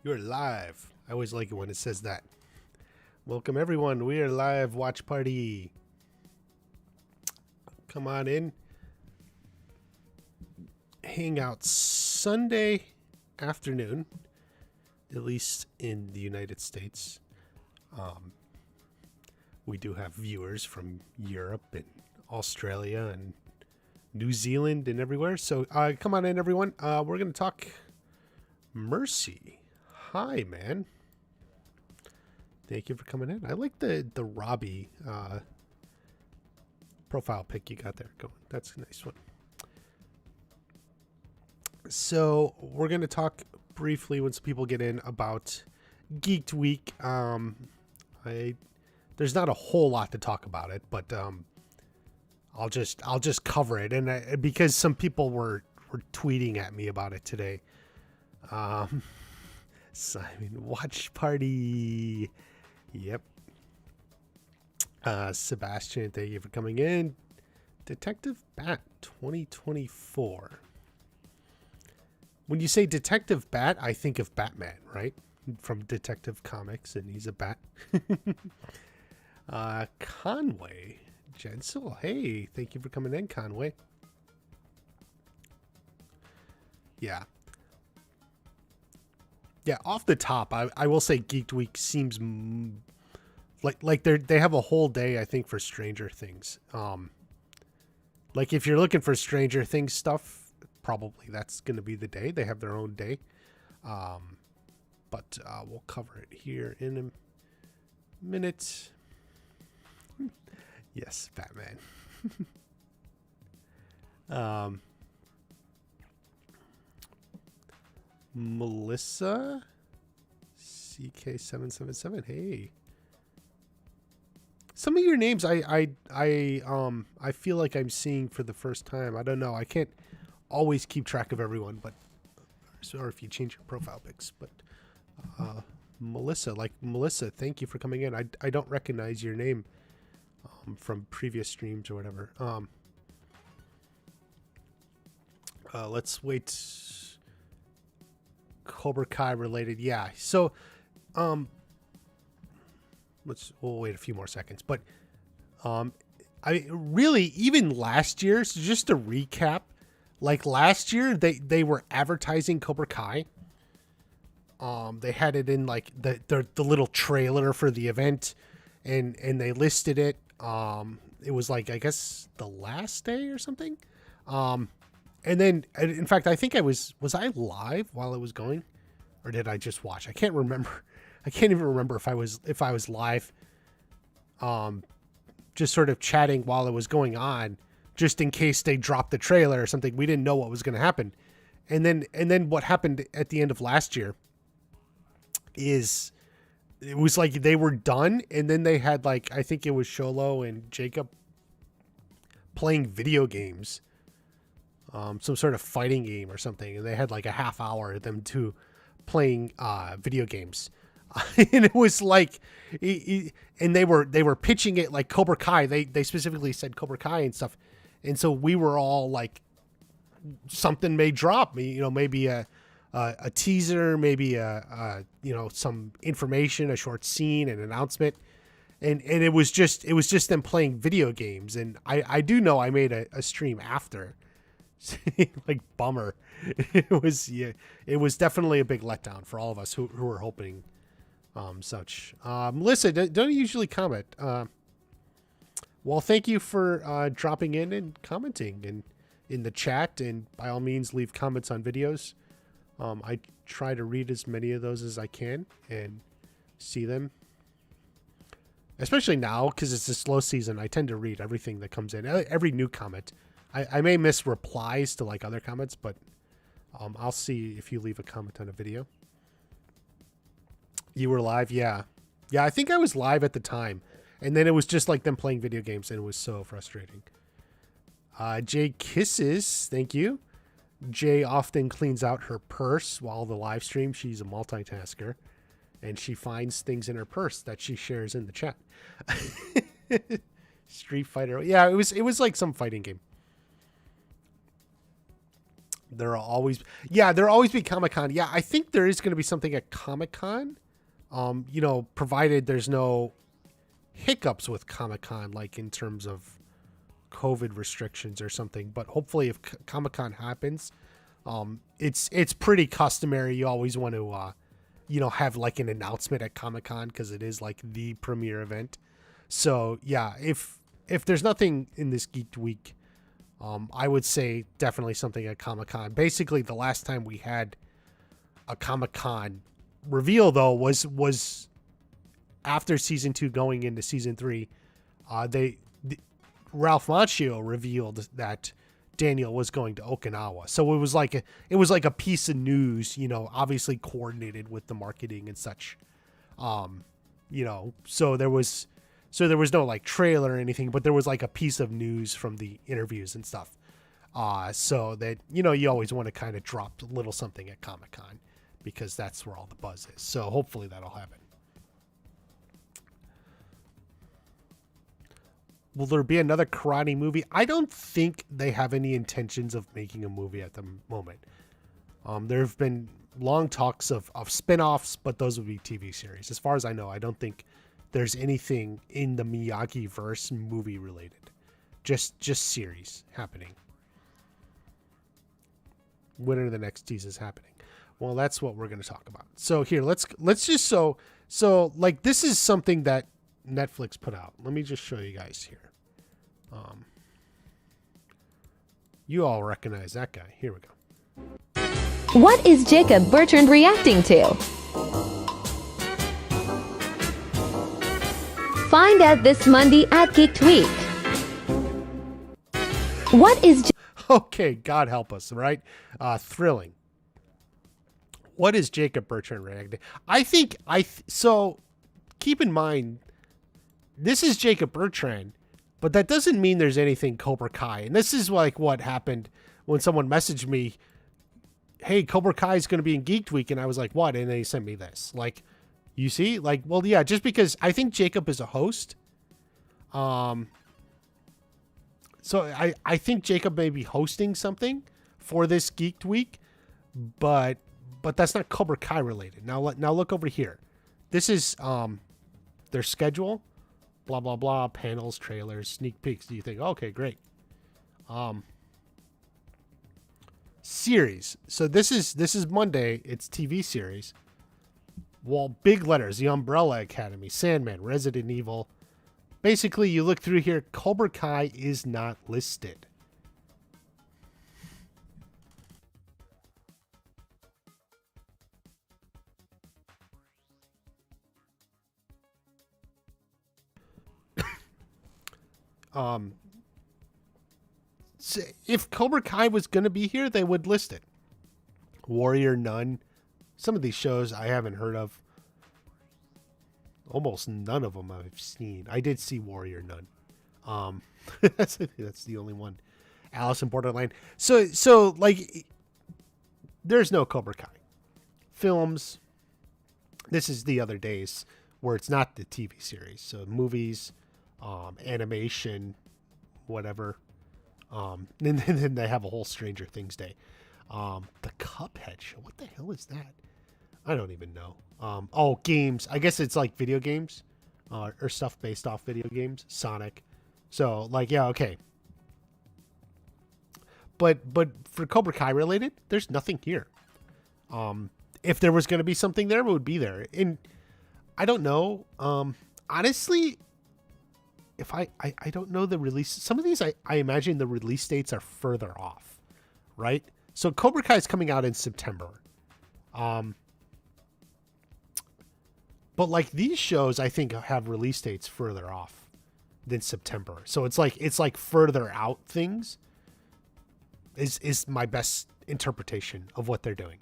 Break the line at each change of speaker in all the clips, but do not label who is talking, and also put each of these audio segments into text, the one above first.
You're live. I always like it when it says that. Welcome, everyone. We are live. Watch party. Come on in. Hangout Sunday afternoon, at least in the United States. We do have viewers from Europe and Australia and New Zealand and everywhere. So come on in, everyone. We're going to talk Mercy. Hi, man. Thank you for coming in. I like the Robby profile pic you got there going. That's a nice one. So we're going to talk briefly when some people get in about Geeked Week. There's not a whole lot to talk about it, but I'll just cover it, and because some people were tweeting at me about it today. Simon, watch party. Yep. Sebastian, thank you for coming in. Detective Bat 2024. When you say Detective Bat, I think of Batman, right? From Detective Comics, and he's a bat. Conway Jensel, hey, thank you for coming in, Conway. Yeah, off the top, I will say Geeked Week seems like they have a whole day, I think, for Stranger Things. Like if you're looking for Stranger Things stuff, probably that's going to be the day. They have their own day. But we'll cover it here in a minute. Yes, Batman. Melissa CK777. Hey. Some of your names I feel like I'm seeing for the first time. I don't know. I can't always keep track of everyone, but or if you change your profile pics, but Melissa, thank you for coming in. I don't recognize your name from previous streams or whatever. Let's wait. Cobra Kai related, yeah. So, we'll wait a few more seconds. But, I really, even last year, so just to recap, like last year, they were advertising Cobra Kai. They had it in like the little trailer for the event, and they listed it. It was like, I guess the last day or something. And then, in fact, I think was I live while it was going, or did I just watch? I can't remember. I can't even remember if I was live, just sort of chatting while it was going on, just in case they dropped the trailer or something. We didn't know what was going to happen. And then what happened at the end of last year is it was like they were done, and then they had, like, I think it was Sholo and Jacob playing video games. Some sort of fighting game or something, and they had like a half hour of them two playing video games. And it was like, and they were pitching it like Cobra Kai. They specifically said Cobra Kai and stuff, and so we were all like, something may drop. Maybe a teaser, maybe some information, a short scene, an announcement, and it was just them playing video games. And I do know I made a stream after. Like, bummer. It was definitely a big letdown for all of us who were hoping such. Melissa, don't usually comment. Well, thank you for dropping in and commenting in the chat, and by all means leave comments on videos. I try to read as many of those as I can and see them, especially now because it's a slow season. I tend to read everything that comes in, every new comment. I may miss replies to like other comments, but I'll see if you leave a comment on a video. You were live? Yeah. I think I was live at the time, and then it was just like them playing video games, and it was so frustrating. Jay Kisses, thank you. Jay often cleans out her purse while the live stream. She's a multitasker, and she finds things in her purse that she shares in the chat. Street Fighter. Yeah, it was like some fighting game. There'll always be Comic-Con. Yeah, I think there is going to be something at Comic-Con. Provided there's no hiccups with Comic-Con, like in terms of COVID restrictions or something. But hopefully if Comic-Con happens, it's pretty customary. You always want to, have like an announcement at Comic-Con because it is like the premier event. So yeah, if there's nothing in this Geeked Week, I would say definitely something at Comic-Con. Basically, the last time we had a Comic-Con reveal, though, was after season 2 going into season 3. Ralph Macchio revealed that Daniel was going to Okinawa. So it was like a piece of news, obviously coordinated with the marketing and such. So there was no like trailer or anything, but there was like a piece of news from the interviews and stuff. So that, you always want to kind of drop a little something at Comic-Con because that's where all the buzz is. So hopefully that'll happen. Will there be another karate movie? I don't think they have any intentions of making a movie at the moment. There have been long talks of spin-offs, but those would be TV series. As far as I know, I don't think there's anything in the Miyagi-verse movie related. Just series happening. When are the next teases happening? Well, that's what we're going to talk about. So here, let's just so like this is something that Netflix put out. Let me just show you guys here. You all recognize that guy. Here we go.
What is Jacob Bertrand reacting to? Find out this Monday at Geeked Week. What is...
Okay, God help us, right? Thrilling. What is Jacob Bertrand reacting? So keep in mind, this is Jacob Bertrand, but that doesn't mean there's anything Cobra Kai. And this is like what happened when someone messaged me, hey, Cobra Kai is going to be in Geeked Week. And I was like, what? And they sent me this. Like, you see? Like, well, yeah, just because I think Jacob is a host. So I think Jacob may be hosting something for this Geeked Week, but that's not Cobra Kai related. Now look over here. This is their schedule. Blah, blah, blah, panels, trailers, sneak peeks. Do you think, okay, great. Series. So this is Monday. It's TV series. Well, big letters, The Umbrella Academy, Sandman, Resident Evil. Basically, you look through here, Cobra Kai is not listed. So if Cobra Kai was going to be here, they would list it. Warrior Nun. Some of these shows I haven't heard of. Almost none of them I've seen. I did see Warrior Nun. That's the only one. Alice in Borderland. So like, there's no Cobra Kai. Films. This is the other days where it's not the TV series. So movies, animation, whatever. And then they have a whole Stranger Things day. The Cuphead show. What the hell is that? I don't even know. Games. I guess it's like video games, or stuff based off video games. Sonic. So like, yeah, okay. But for Cobra Kai related, there's nothing here. If there was going to be something there, it would be there. And I don't know. Honestly, if I don't know the release. Some of these, I imagine the release dates are further off, right? So Cobra Kai is coming out in September. But like these shows, I think have release dates further off than September. So it's like further out things is my best interpretation of what they're doing.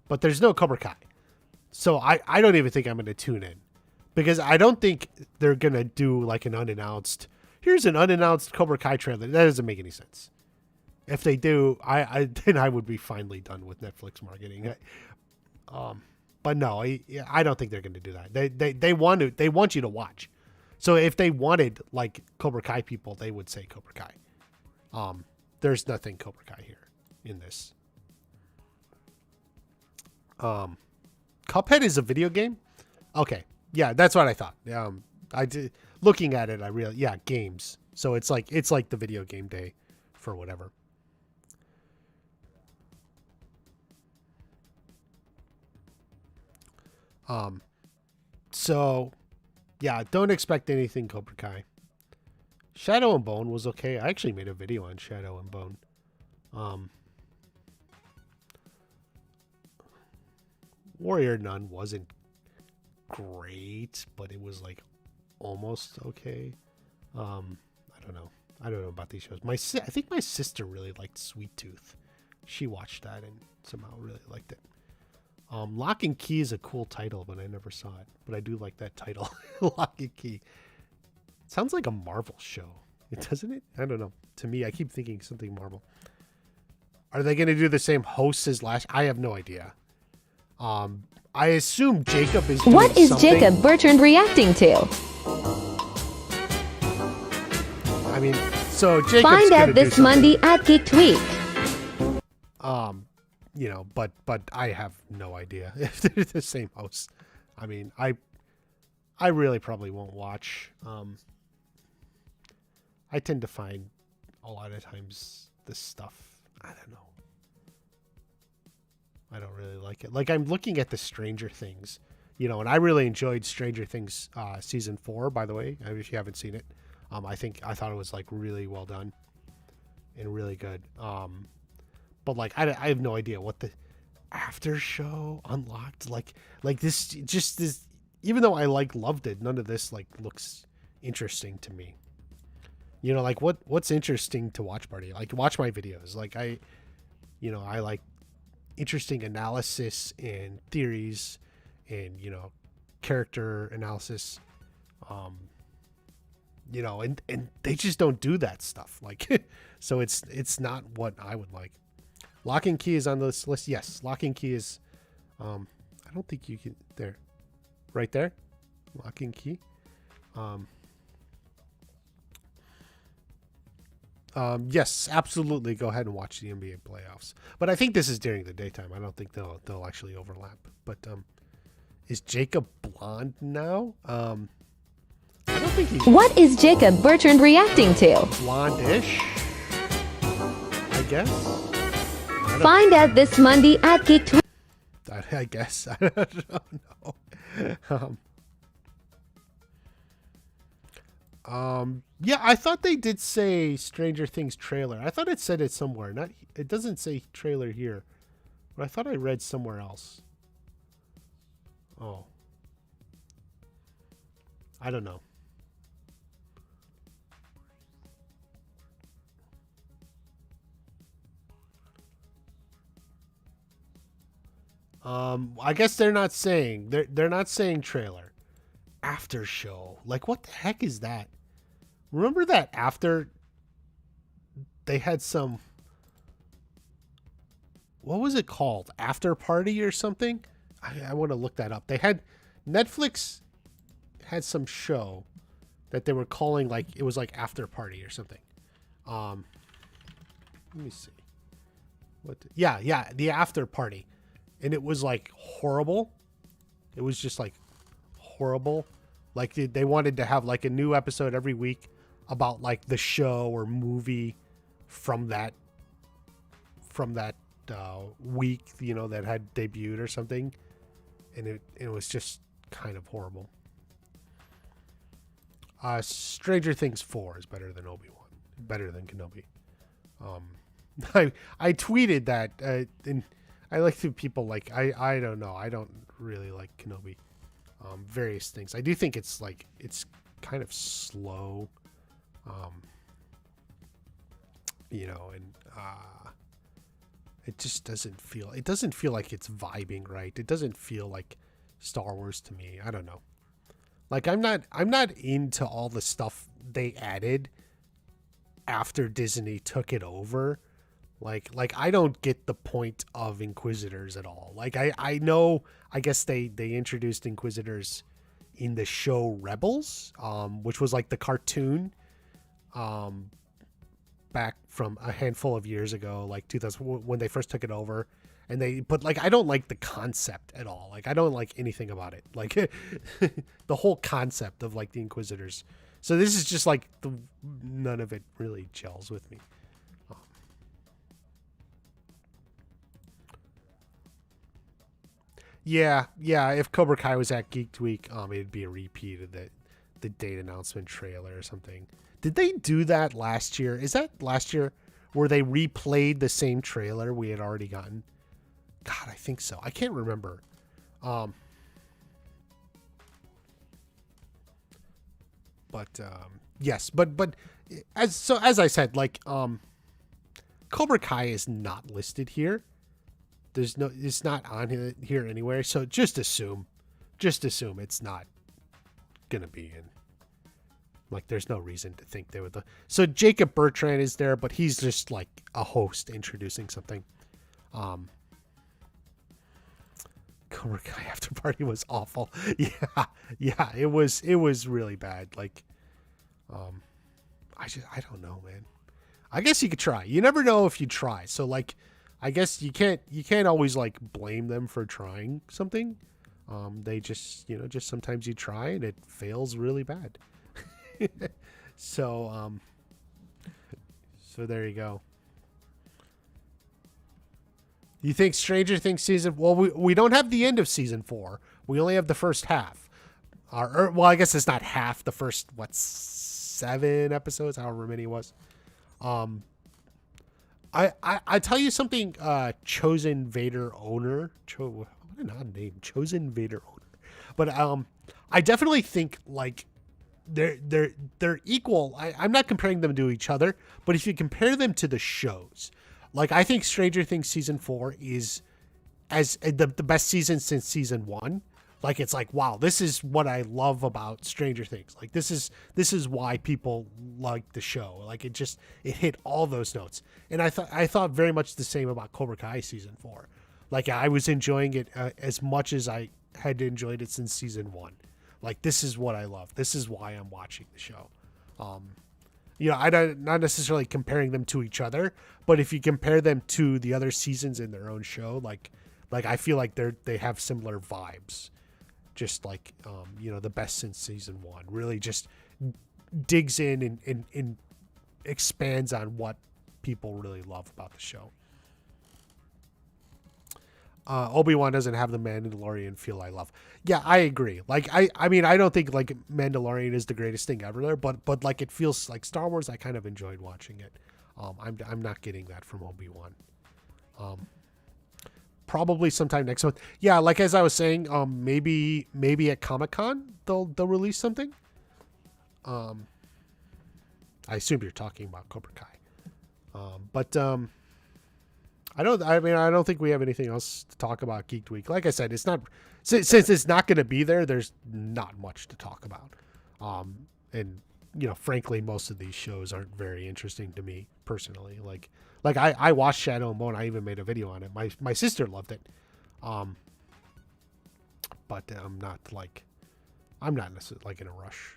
But there's no Cobra Kai. So I don't even think I'm going to tune in. Because I don't think they're going to do like an unannounced, here's an unannounced Cobra Kai trailer. That doesn't make any sense. If they do, then I would be finally done with Netflix marketing. But no, I don't think they're going to do that. They want you to watch. So if they wanted like Cobra Kai people, they would say Cobra Kai. There's nothing Cobra Kai here in this. Cuphead is a video game? Okay. Yeah, that's what I thought. I did looking at it, games. So it's like the video game day for whatever. So yeah, don't expect anything Cobra Kai. Shadow and Bone was okay. I actually made a video on Shadow and Bone. Warrior Nun wasn't great, but it was like almost okay. I don't know. I don't know about these shows. I think my sister really liked Sweet Tooth. She watched that and somehow really liked it. Lock and Key is a cool title, but I never saw it. But I do like that title, Lock and Key. It sounds like a Marvel show, doesn't it? I don't know. To me, I keep thinking something Marvel. Are they going to do the same hosts as last? I have no idea. I assume Jacob is doing
What is
something.
Jacob Bertrand reacting to?
I mean, so Jacob's
Find
gonna
out
do
this
something.
Monday at Geeked Week.
You know, but I have no idea if they're the same host. I mean, I really probably won't watch. I tend to find a lot of times this stuff, I don't know. I don't really like it. Like, I'm looking at the Stranger Things, you know, and I really enjoyed Stranger Things season 4, by the way, if you haven't seen it. I thought it was like really well done and really good. But like, I have no idea what the after show unlocked. Like this, just this, even though I loved it, none of this like looks interesting to me. You know, like what's interesting to Watch Party? Like, watch my videos. Like I like interesting analysis and theories and, you know, character analysis. You know, and they just don't do that stuff. Like, so it's not what I would like. Lock and Key is on this list. Yes, Lock and Key is, I don't think you can, there, right there, Lock and Key. Yes, absolutely. Go ahead and watch the NBA playoffs. But I think this is during the daytime. I don't think they'll actually overlap. But is Jacob blonde now? I don't think he's
What is Jacob Bertrand reacting to?
blonde-ish, I guess.
Find out this Monday at Geeked Week.
I guess. I don't know. Yeah, I thought they did say Stranger Things trailer. I thought it said it somewhere. It doesn't say trailer here, but I thought I read somewhere else. Oh, I don't know. I guess they're not saying trailer. After show. Like, what the heck is that? Remember that after they had some, what was it called? After party or something? I want to look that up. Netflix had some show that they were calling, like, it was like after party or something. Let me see. The after party. And it was like horrible. It was just like horrible. Like, they wanted to have like a new episode every week about like the show or movie from that week, you know, that had debuted or something. And it was just kind of horrible. Stranger Things 4 is better than Obi-Wan, better than Kenobi. I tweeted that, and I like to people like, I don't know. I don't really like Kenobi. Various things. I do think it's kind of slow. You know, and it just doesn't feel like it's vibing right. It doesn't feel like Star Wars to me. I don't know. Like, I'm not into all the stuff they added after Disney took it over. Like I don't get the point of Inquisitors at all. Like, I know, I guess they introduced Inquisitors in the show Rebels, which was like the cartoon, back from a handful of years ago, like 2000, when they first took it over But like, I don't like the concept at all. Like, I don't like anything about it. Like the whole concept of like the Inquisitors. So this is just like none of it really gels with me. Yeah. If Cobra Kai was at Geeked Week, it'd be a repeat of the date announcement trailer or something. Did they do that last year? Is that last year where they replayed the same trailer we had already gotten? God, I think so. I can't remember. Yes, but as I said, like Cobra Kai is not listed here. It's not on here anywhere. So just assume it's not gonna be in. Like, there's no reason to think they would. So Jacob Bertrand is there, but he's just like a host introducing something. Cobra Kai after party was awful. Yeah, it was really bad. Like, I don't know, man. I guess you could try. You never know if you try. So like, I guess you can't always like blame them for trying something. They just sometimes you try and it fails really bad. So there you go. You think Stranger Things season? Well, we don't have the end of season 4. We only have the first half. Well, I guess it's not half. The first 7 episodes, however many it was. I tell you something. Chosen Vader owner. What an odd name. Chosen Vader owner. But I definitely think like they're equal. I'm not comparing them to each other, but if you compare them to the shows, like I think Stranger Things season 4 is as the best season since season 1. Like, it's like, wow, this is what I love about Stranger Things. Like, this is why people like the show. Like, it hit all those notes. And I thought very much the same about Cobra Kai season 4. Like, I was enjoying it as much as I had enjoyed it since season 1. Like, this is what I love. This is why I'm watching the show. I don't, not necessarily comparing them to each other, but if you compare them to the other seasons in their own show, like I feel like they have similar vibes. Just like, the best since season 1 really just digs in and expands on what people really love about the show. Obi-Wan doesn't have the Mandalorian feel I love. Yeah, I agree. Like, I mean, I don't think like Mandalorian is the greatest thing ever there, but like it feels like Star Wars. I kind of enjoyed watching it. I'm not getting that from Obi-Wan. Probably sometime next month. Yeah, like as I was saying, maybe at Comic-Con they'll release something. I assume you're talking about Cobra Kai. But I don't think we have anything else to talk about Geeked Week. Like I said, it's not since it's not going to be there. There's not much to talk about. And frankly, most of these shows aren't very interesting to me personally. Like I watched Shadow and Bone. I even made a video on it. My sister loved it. But I'm not necessarily like in a rush.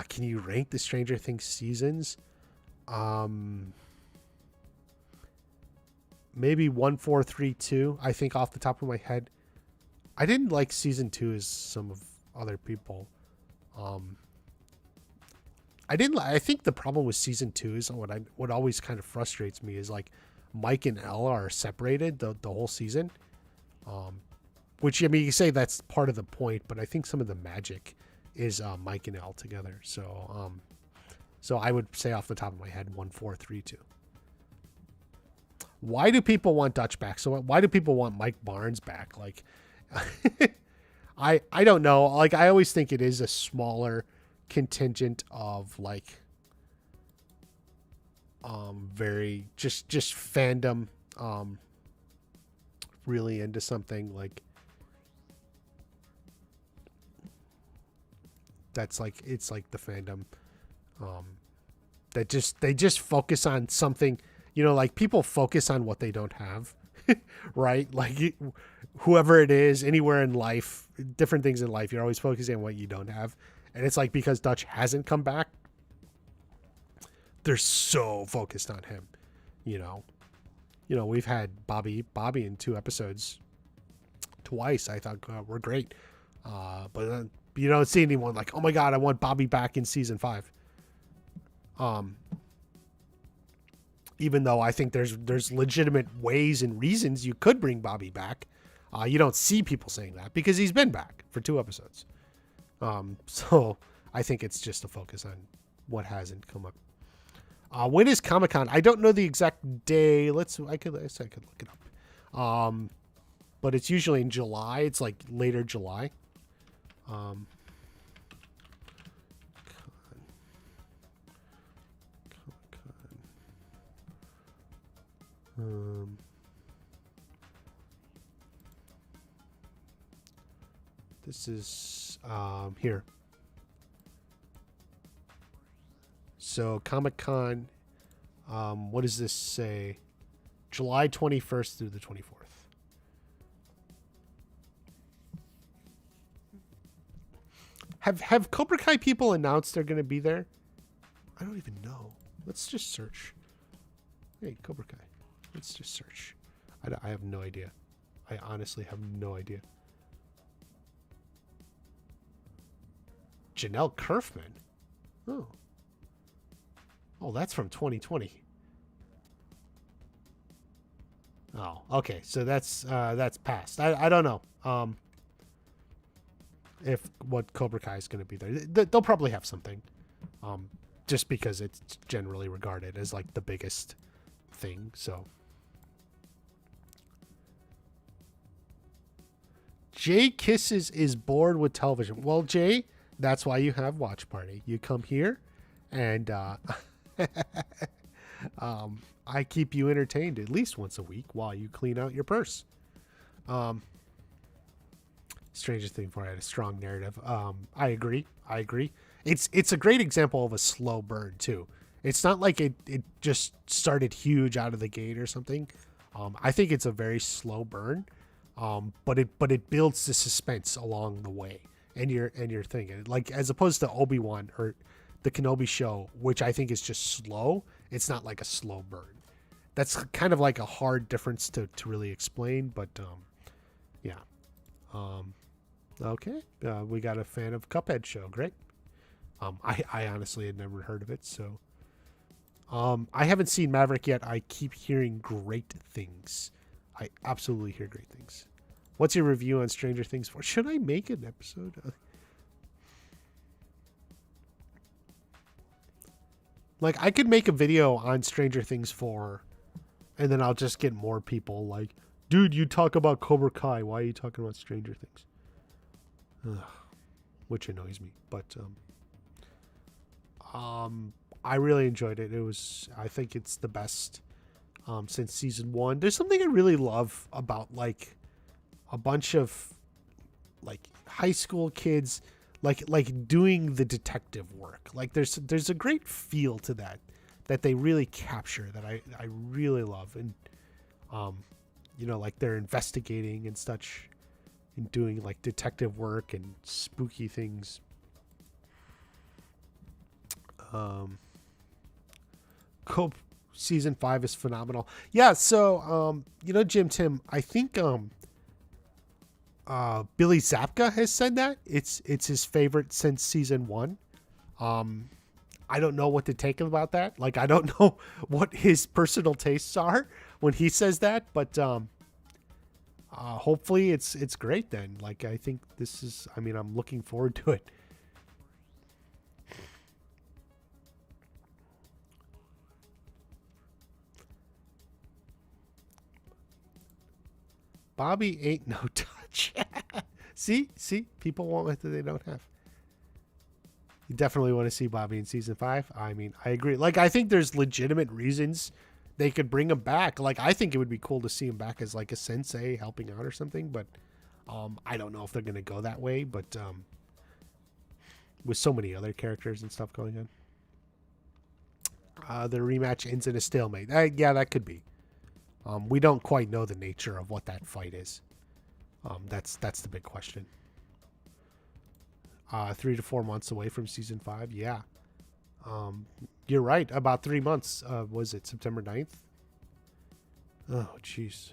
Can you rank the Stranger Things seasons? Maybe 1, 4, 3, 2. I think off the top of my head. I didn't like season 2 as some of other people. I think the problem with season 2 is what always kind of frustrates me is like Mike and Elle are separated the whole season. Which, I mean, you say that's part of the point, but I think some of the magic is Mike and Elle together. So I would say off the top of my head 1, 4, 3, 2. Why do people want Dutch back? So why do people want Mike Barnes back? Like, I don't know. Like, I always think it is a smaller contingent of like very just fandom really into something like that's like it's like the fandom that they just focus on something, like people focus on what they don't have. Right? Like whoever it is, anywhere in life, different things in life, you're always focusing on what you don't have. And it's like because Dutch hasn't come back, they're so focused on him. You know, we've had Bobby in 2 episodes twice. I thought were great. But you don't see anyone like, oh my God, I want Bobby back in season 5. Even though I think there's legitimate ways and reasons you could bring Bobby back. You don't see people saying that because he's been back for 2 episodes. So I think it's just a focus on what hasn't come up. When is Comic-Con? I don't know the exact day. I could look it up. But it's usually in July. It's like later July. This is here. So Comic-Con, what does this say? July 21st through the 24th. Have Cobra Kai people announced they're going to be there? I don't even know. Let's just search. Hey, Cobra Kai. Let's just search. I have no idea. I honestly have no idea. Janelle Kerfman. Oh. Oh, that's from 2020. Oh, okay. So that's past. I don't know. If what Cobra Kai is going to be there. They'll probably have something. Just because it's generally regarded as like the biggest thing. So Jay Kisses is bored with television. Well, Jay, that's why you have Watch Party. You come here and I keep you entertained at least once a week while you clean out your purse. Stranger Things 4 had a strong narrative. I agree. It's a great example of a slow burn too. It's not like it just started huge out of the gate or something. I think it's a very slow burn. But it builds the suspense along the way. And you're thinking, like, as opposed to Obi-Wan or the Kenobi show, which I think is just slow. It's not like a slow burn. That's kind of like a hard difference to really explain, but yeah. Okay. We got a fan of Cuphead show. Great. I honestly had never heard of it, so I haven't seen Maverick yet. I keep hearing great things. I absolutely hear great things. What's your review on Stranger Things 4? Should I make an episode? Like, I could make a video on Stranger Things 4, and then I'll just get more people like, dude, you talk about Cobra Kai. Why are you talking about Stranger Things? Ugh, which annoys me. But I really enjoyed it. I think it's the best since season 1. There's something I really love about, like, a bunch of like high school kids like doing the detective work. Like there's a great feel to that they really capture that I really love. And you know, like they're investigating and such and doing like detective work and spooky things. Cope season 5 is phenomenal. Yeah, so you know, Jim Tim, I think Billy Zapka has said that it's his favorite since season 1. I don't know what to take about that. Like, I don't know what his personal tastes are when he says that, but hopefully it's great then. Like, I think I'm looking forward to it. Bobby ain't no touch. See, people want what they don't have. You definitely want to see Bobby in season 5. I mean, I agree. Like, I think there's legitimate reasons they could bring him back. Like, I think it would be cool to see him back as like a sensei helping out or something. But I don't know if they're going to go that way. But with so many other characters and stuff going on, the rematch ends in a stalemate. Yeah, that could be. We don't quite know the nature of what that fight is. That's the big question. 3 to 4 months away from season 5. Yeah. You're right. About 3 months. Was it September 9th? Oh, jeez.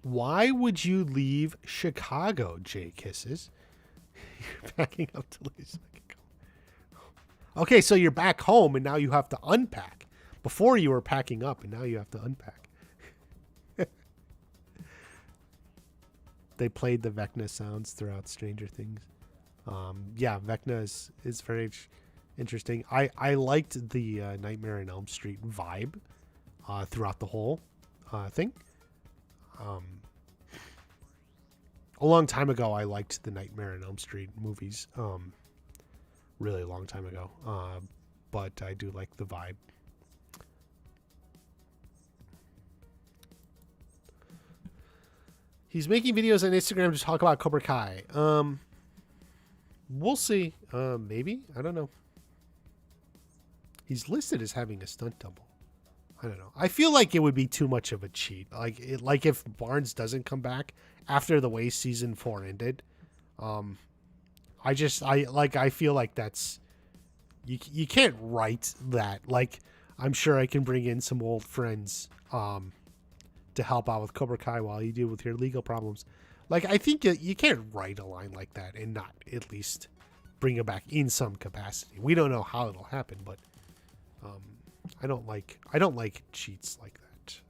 Why would you leave Chicago, Jay Kisses? You're packing up to leave. Okay, so you're back home and now you have to unpack. Before you were packing up and now you have to unpack. They played the Vecna sounds throughout Stranger Things. Yeah, Vecna is very interesting. I liked the Nightmare on Elm Street vibe throughout the whole thing. A long time ago, I liked the Nightmare on Elm Street movies. Really long time ago. But I do like the vibe. He's making videos on Instagram to talk about Cobra Kai. We'll see. Maybe. I don't know. He's listed as having a stunt double. I don't know. I feel like it would be too much of a cheat. Like if Barnes doesn't come back after the way season 4 ended. I feel like that's you can't write that. Like I'm sure I can bring in some old friends to help out with Cobra Kai while you deal with your legal problems. Like I think you can't write a line like that and not at least bring it back in some capacity. We don't know how it'll happen, but I don't like cheats like that.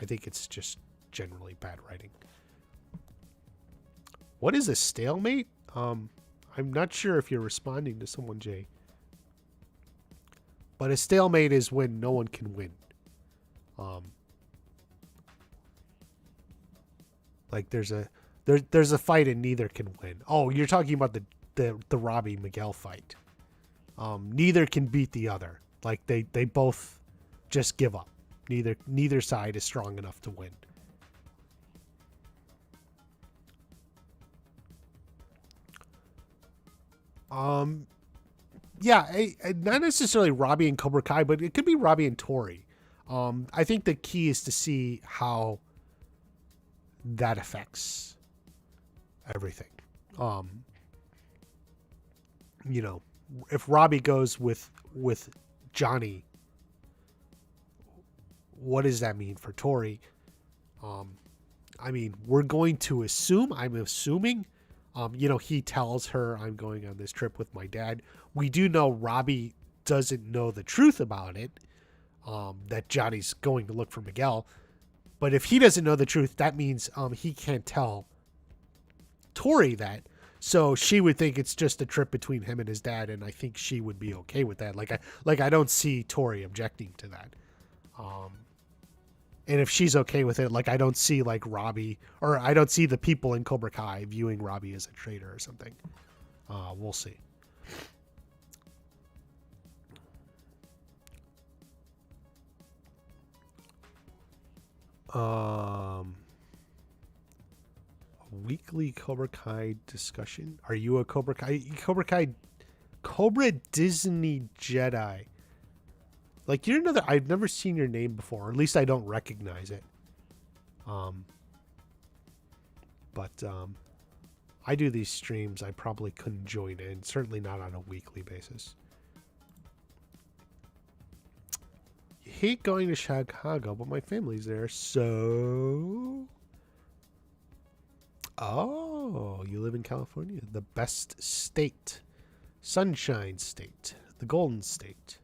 I think it's just generally bad writing. What is a stalemate? I'm not sure if you're responding to someone, Jay. But a stalemate is when no one can win. Like there's a fight and neither can win. Oh, you're talking about the Robby Miguel fight. Neither can beat the other. Like they both just give up. Neither side is strong enough to win. Yeah, not necessarily Robby and Cobra Kai, but it could be Robby and Tori. I think the key is to see how that affects everything. You know, if Robby goes with Johnny, what does that mean for Tori? I mean, we're going to assume, I'm assuming, he tells her I'm going on this trip with my dad. We do know Robby doesn't know the truth about it, that Johnny's going to look for Miguel. But if he doesn't know the truth, that means he can't tell Tori that. So she would think it's just a trip between him and his dad, and I think she would be okay with that. I don't see Tori objecting to that. And if she's okay with it, I don't see Robby, or I don't see the people in Cobra Kai viewing Robby as a traitor or something. We'll see. Weekly Cobra Kai discussion. Are you a Cobra Kai? Cobra Disney Jedi. You're another. I've never seen your name before. Or at least I don't recognize it. But I do these streams. I probably couldn't join in. Certainly not on a weekly basis. You hate going to Chicago, but my family's there, so. Oh, you live in California, the best state, Sunshine State, the Golden State.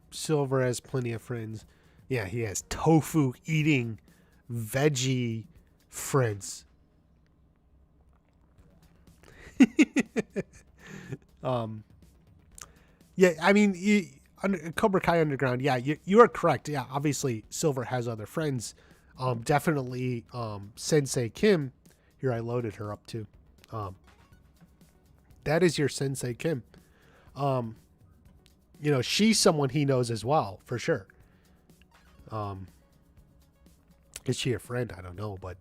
Silver has plenty of friends. Yeah, he has tofu eating veggie friends. Yeah, I mean, Cobra Kai Underground. Yeah, you are correct. Yeah, obviously Silver has other friends. Definitely Sensei Kim. Here, I loaded her up too. That is your Sensei Kim. She's someone he knows as well, for sure. Is she a friend? I don't know, but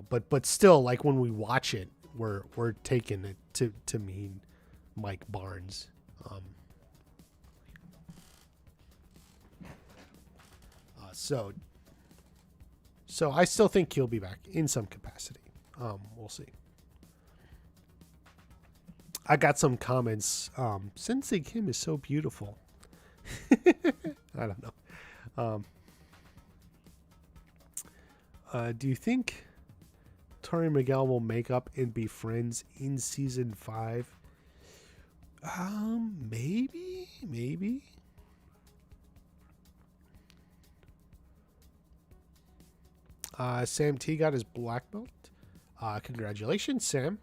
but still, like when we watch it, we're taking it to mean Mike Barnes. So I still think he'll be back in some capacity. We'll see. I got some comments. Sensei Kim is so beautiful. I don't know. Do you think Tori and Miguel will make up and be friends in season 5? Maybe. Sam T got his black belt. Congratulations, Sam.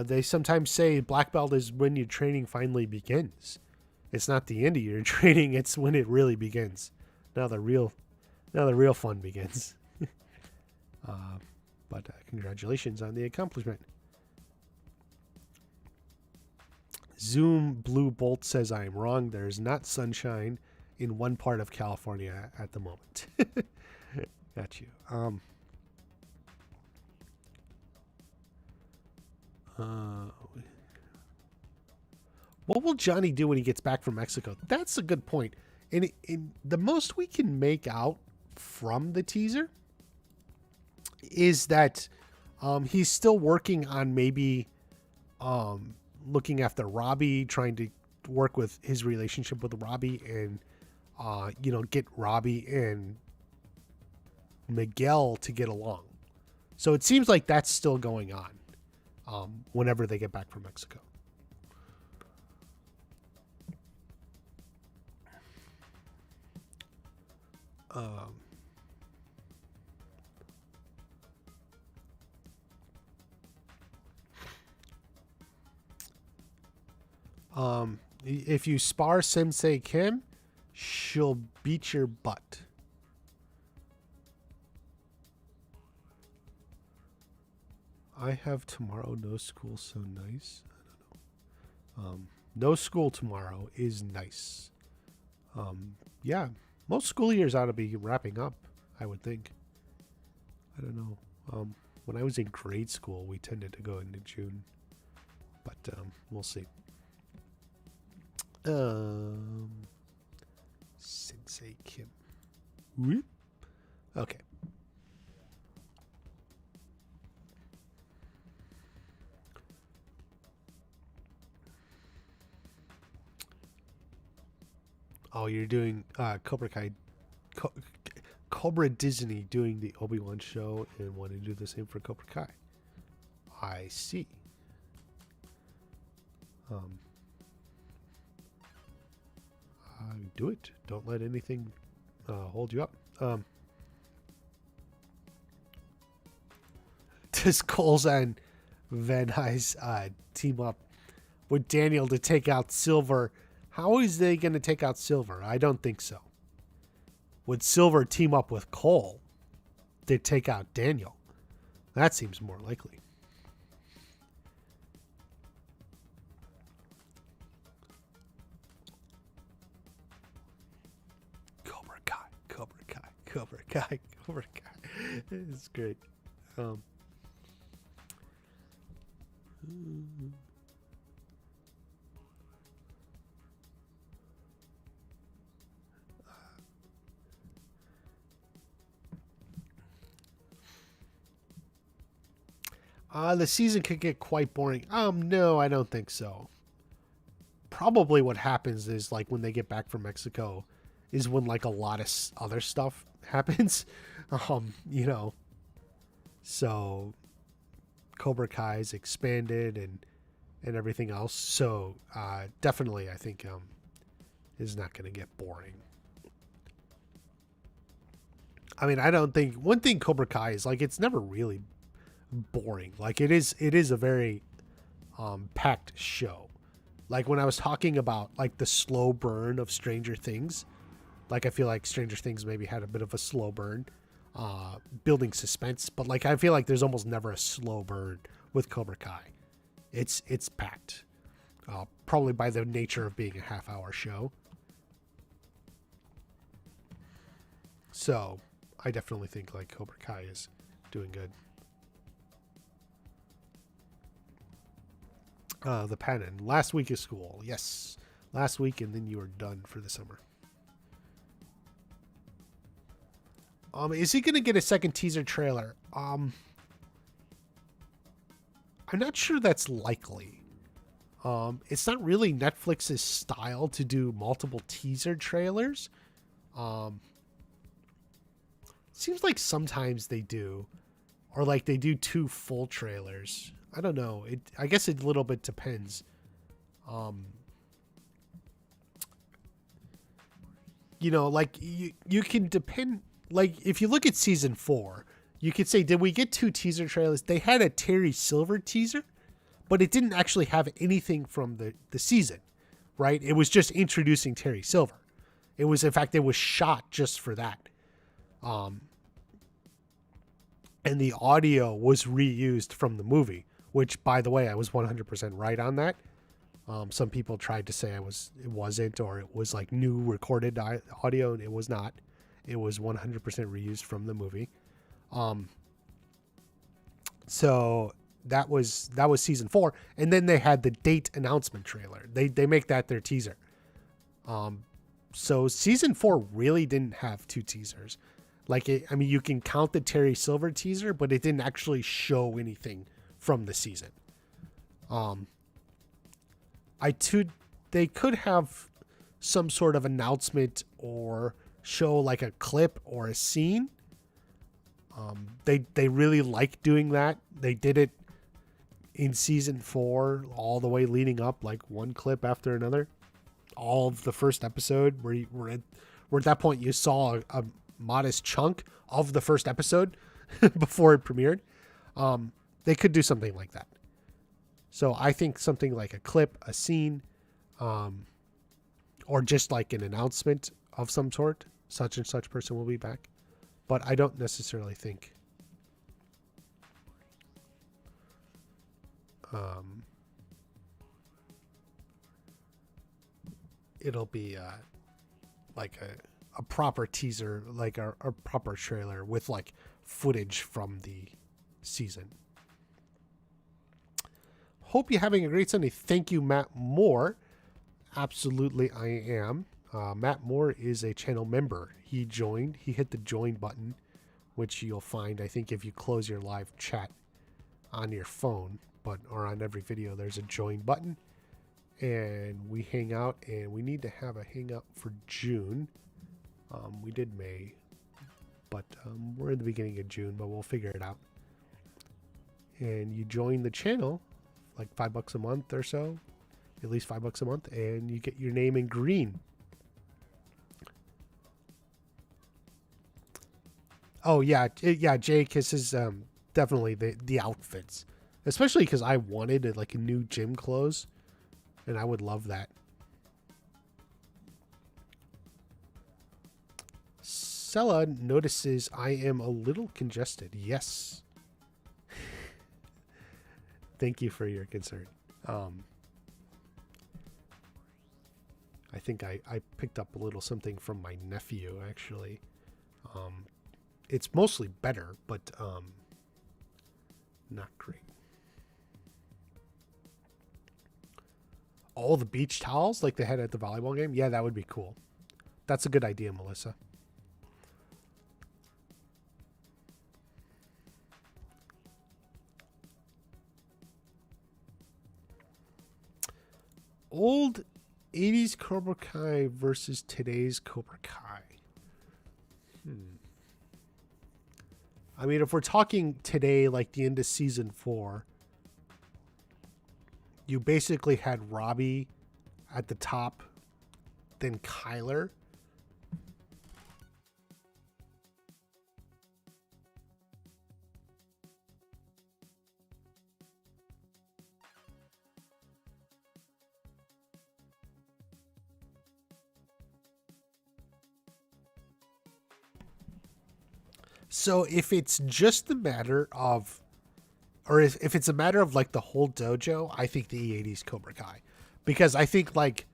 They sometimes say black belt is when your training finally begins. It's not the end of your training, it's when it really begins. Now the real fun begins. But congratulations on the accomplishment. Zoom Blue Bolt says I am wrong. There is not sunshine in one part of California at the moment. Got you. What will Johnny do when he gets back from Mexico? That's a good point. And the most we can make out from the teaser is that he's still working on maybe looking after Robby, trying to work with his relationship with Robby and, get Robby and Miguel to get along. So it seems like that's still going on whenever they get back from Mexico. If you spar Sensei Kim, she'll beat your butt. I have tomorrow no school, so nice. I don't know. No school tomorrow is nice. Yeah, most school years ought to be wrapping up, I would think. I don't know. When I was in grade school, we tended to go into June, but we'll see. Sensei Kim. Whoop. Okay. Oh, you're doing Cobra Kai, Cobra Disney doing the Obi-Wan show and want to do the same for Cobra Kai. I see. Do it. Don't let anything hold you up. Does Coles and Van Nuys team up with Daniel to take out Silver? How is they going to take out Silver? I don't think so. Would Silver team up with Cole to take out Daniel? That seems more likely. Cobra Kai. It's great. The season could get quite boring. No, I don't think so. Probably what happens is like when they get back from Mexico is when like a lot of other stuff happens. So Cobra Kai's expanded and everything else. So definitely I think is not going to get boring. I mean, I don't think one thing Cobra Kai is like it's never really boring. Like it is a very packed show. Like when I was talking about like the slow burn of Stranger Things, like I feel like Stranger Things maybe had a bit of a slow burn building suspense, but like I feel like there's almost never a slow burn with Cobra Kai. It's packed, probably by the nature of being a half-hour show. So I definitely think like Cobra Kai is Doing good. The pattern. Last week of school. Yes. Last week, and then you are done for the summer. Is he going to get a second teaser trailer? I'm not sure that's likely. It's not really Netflix's style to do multiple teaser trailers. Seems like sometimes they do, or like they do 2 full trailers. I don't know. I guess it a little bit depends. You know, like you can depend. Like if you look at season 4, you could say, did we get 2 teaser trailers? They had a Terry Silver teaser, but it didn't actually have anything from the season, right? It was just introducing Terry Silver. It was, in fact, it was shot just for that. And the audio was reused from the movie, which, by the way, I was 100% right on that. Some people tried to say it wasn't, or it was like new recorded audio, and it was not. It was 100% reused from the movie. So that was season 4, and then they had the date announcement trailer. They make that their teaser. So season 4 really didn't have 2 teasers. I mean, you can count the Terry Silver teaser, but it didn't actually show anything from the season. They could have some sort of announcement or show like a clip or a scene. They really like doing that. They did it in season 4 all the way leading up, like one clip after another. All of the first episode where at that point you saw a modest chunk of the first episode before it premiered. They could do something like that. So I think something like a clip, a scene, or just like an announcement of some sort, such and such person will be back. But I don't necessarily think it'll be like a proper teaser, like a proper trailer with like footage from the season. Hope you're having a great Sunday. Thank you, Matt Moore. Absolutely, I am. Matt Moore is a channel member. He joined. He hit the join button, which you'll find, I think, if you close your live chat on your phone, or on every video, there's a join button. And we hang out, and we need to have a hangout for June. We did May, but we're in the beginning of June, but we'll figure it out. And you join the channel, like $5 a month or so, at least $5 a month, and you get your name in green. Oh yeah, Jake, this is definitely the outfits, especially because I wanted like a new gym clothes, and I would love that. Sella notices I am a little congested. Yes. Thank you for your concern. I think I picked up a little something from my nephew, actually. It's mostly better, but not great. All the beach towels like they had at the volleyball game? Yeah, that would be cool. That's a good idea, Melissa. Old 80s Cobra Kai versus today's Cobra Kai. I mean, if we're talking today, like the end of season 4, you basically had Robby at the top, then Kyler. So if it's just the matter of, or if it's a matter of like the whole dojo, I think the E80's Cobra Kai, because I think like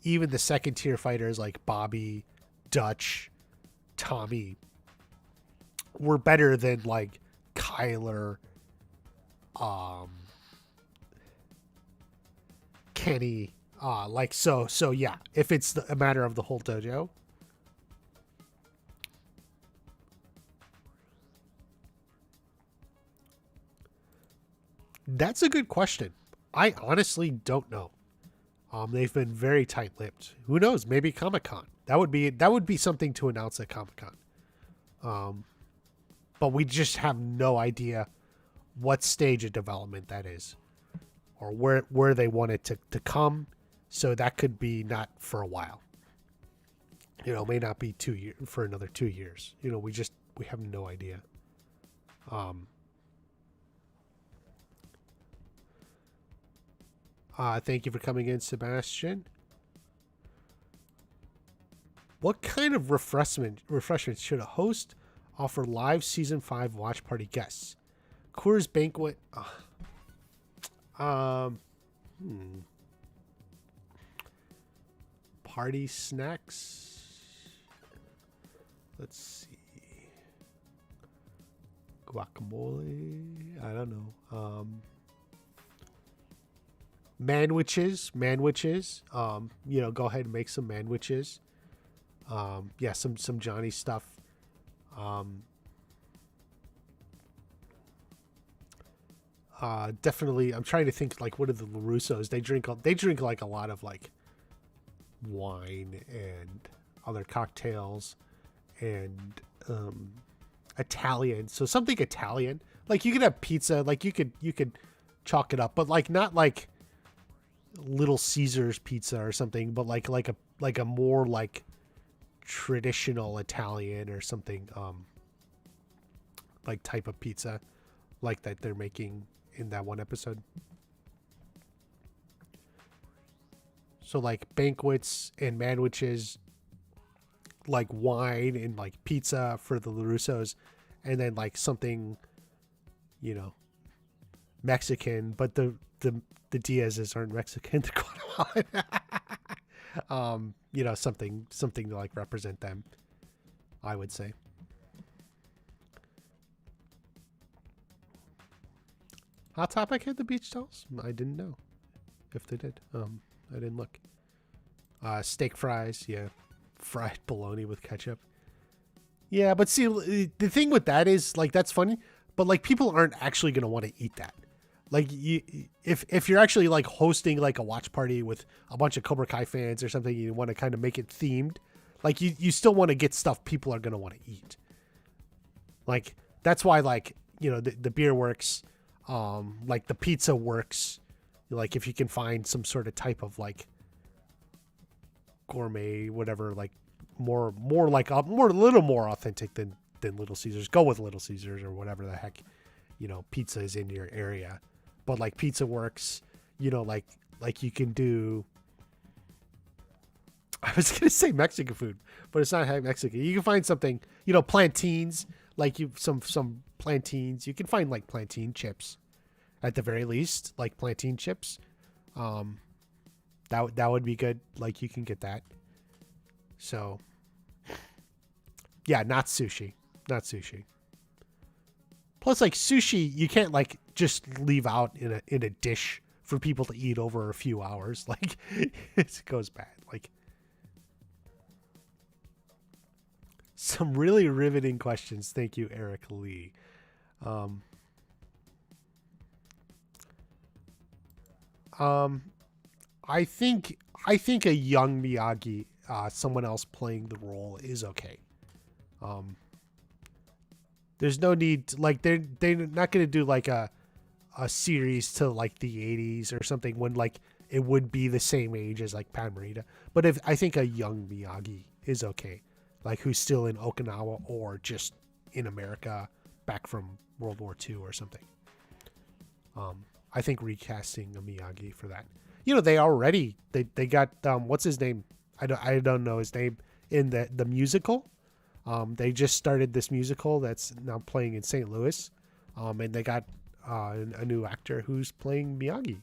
even the second tier fighters like Bobby, Dutch, Tommy were better than like Kyler, Kenny, like so yeah, if it's a matter of the whole dojo. That's a good question. I honestly don't know. They've been very tight-lipped. Who knows? Maybe Comic-Con. That would be something to announce at Comic-Con. But we just have no idea what stage of development that is, or where they want it to come. So that could be not for a while. May not be 2 years for another 2 years. We have no idea. Thank you for coming in, Sebastian. What kind of refreshments should a host offer live season 5 watch party guests? Coors Banquet. Party snacks. Let's see. Guacamole. I don't know. Manwiches. Go ahead and make some manwiches. Some Johnny stuff. Definitely. I'm trying to think, like, what are the LaRussos? They drink like a lot of like wine and other cocktails and Italian. So something Italian. Like, you could have pizza. Like, you could chalk it up, but like not like Little Caesars pizza or something, but like a more like traditional Italian or something, like type of pizza like that they're making in that one episode. So like banquets and manwiches, like wine and like pizza for the LaRussos, and then like something, Mexican, but the Diaz's aren't Mexican. Something to like represent them, I would say. Hot Topic had the beach towels? I didn't know if they did. I didn't look. Steak fries, yeah. Fried bologna with ketchup. Yeah, but see, the thing with that is, like, that's funny, but like people aren't actually going to want to eat that. Like, if you're actually like hosting like a watch party with a bunch of Cobra Kai fans or something, you want to kind of make it themed, like you still want to get stuff people are going to want to eat. Like, that's why, like, the beer works, like the pizza works. Like, if you can find some sort of type of like gourmet, whatever, like more like a little more authentic than Little Caesars, go with Little Caesars or whatever the heck, pizza is in your area. But like pizza works, like you can do. I was gonna say Mexican food, but it's not Mexican. You can find something, plantains. Like some plantains. You can find like plantain chips, at the very least, like plantain chips. That would be good. Like, you can get that. So, yeah, not sushi. Plus, like, sushi, you can't like just leave out in a dish for people to eat over a few hours. Like, it goes bad. Like, some really riveting questions. Thank you, Eric Lee. I think a young Miyagi, someone else playing the role, is okay. There's no need to, like, they're not going to do like a series to like the 80s or something when like it would be the same age as like Pat Morita. But I think a young Miyagi is okay, like who's still in Okinawa or just in America back from World War II or something. I think recasting a Miyagi for that. They got what's his name? I don't know his name in the musical. They just started this musical that's now playing in St. Louis, and they got a new actor who's playing Miyagi.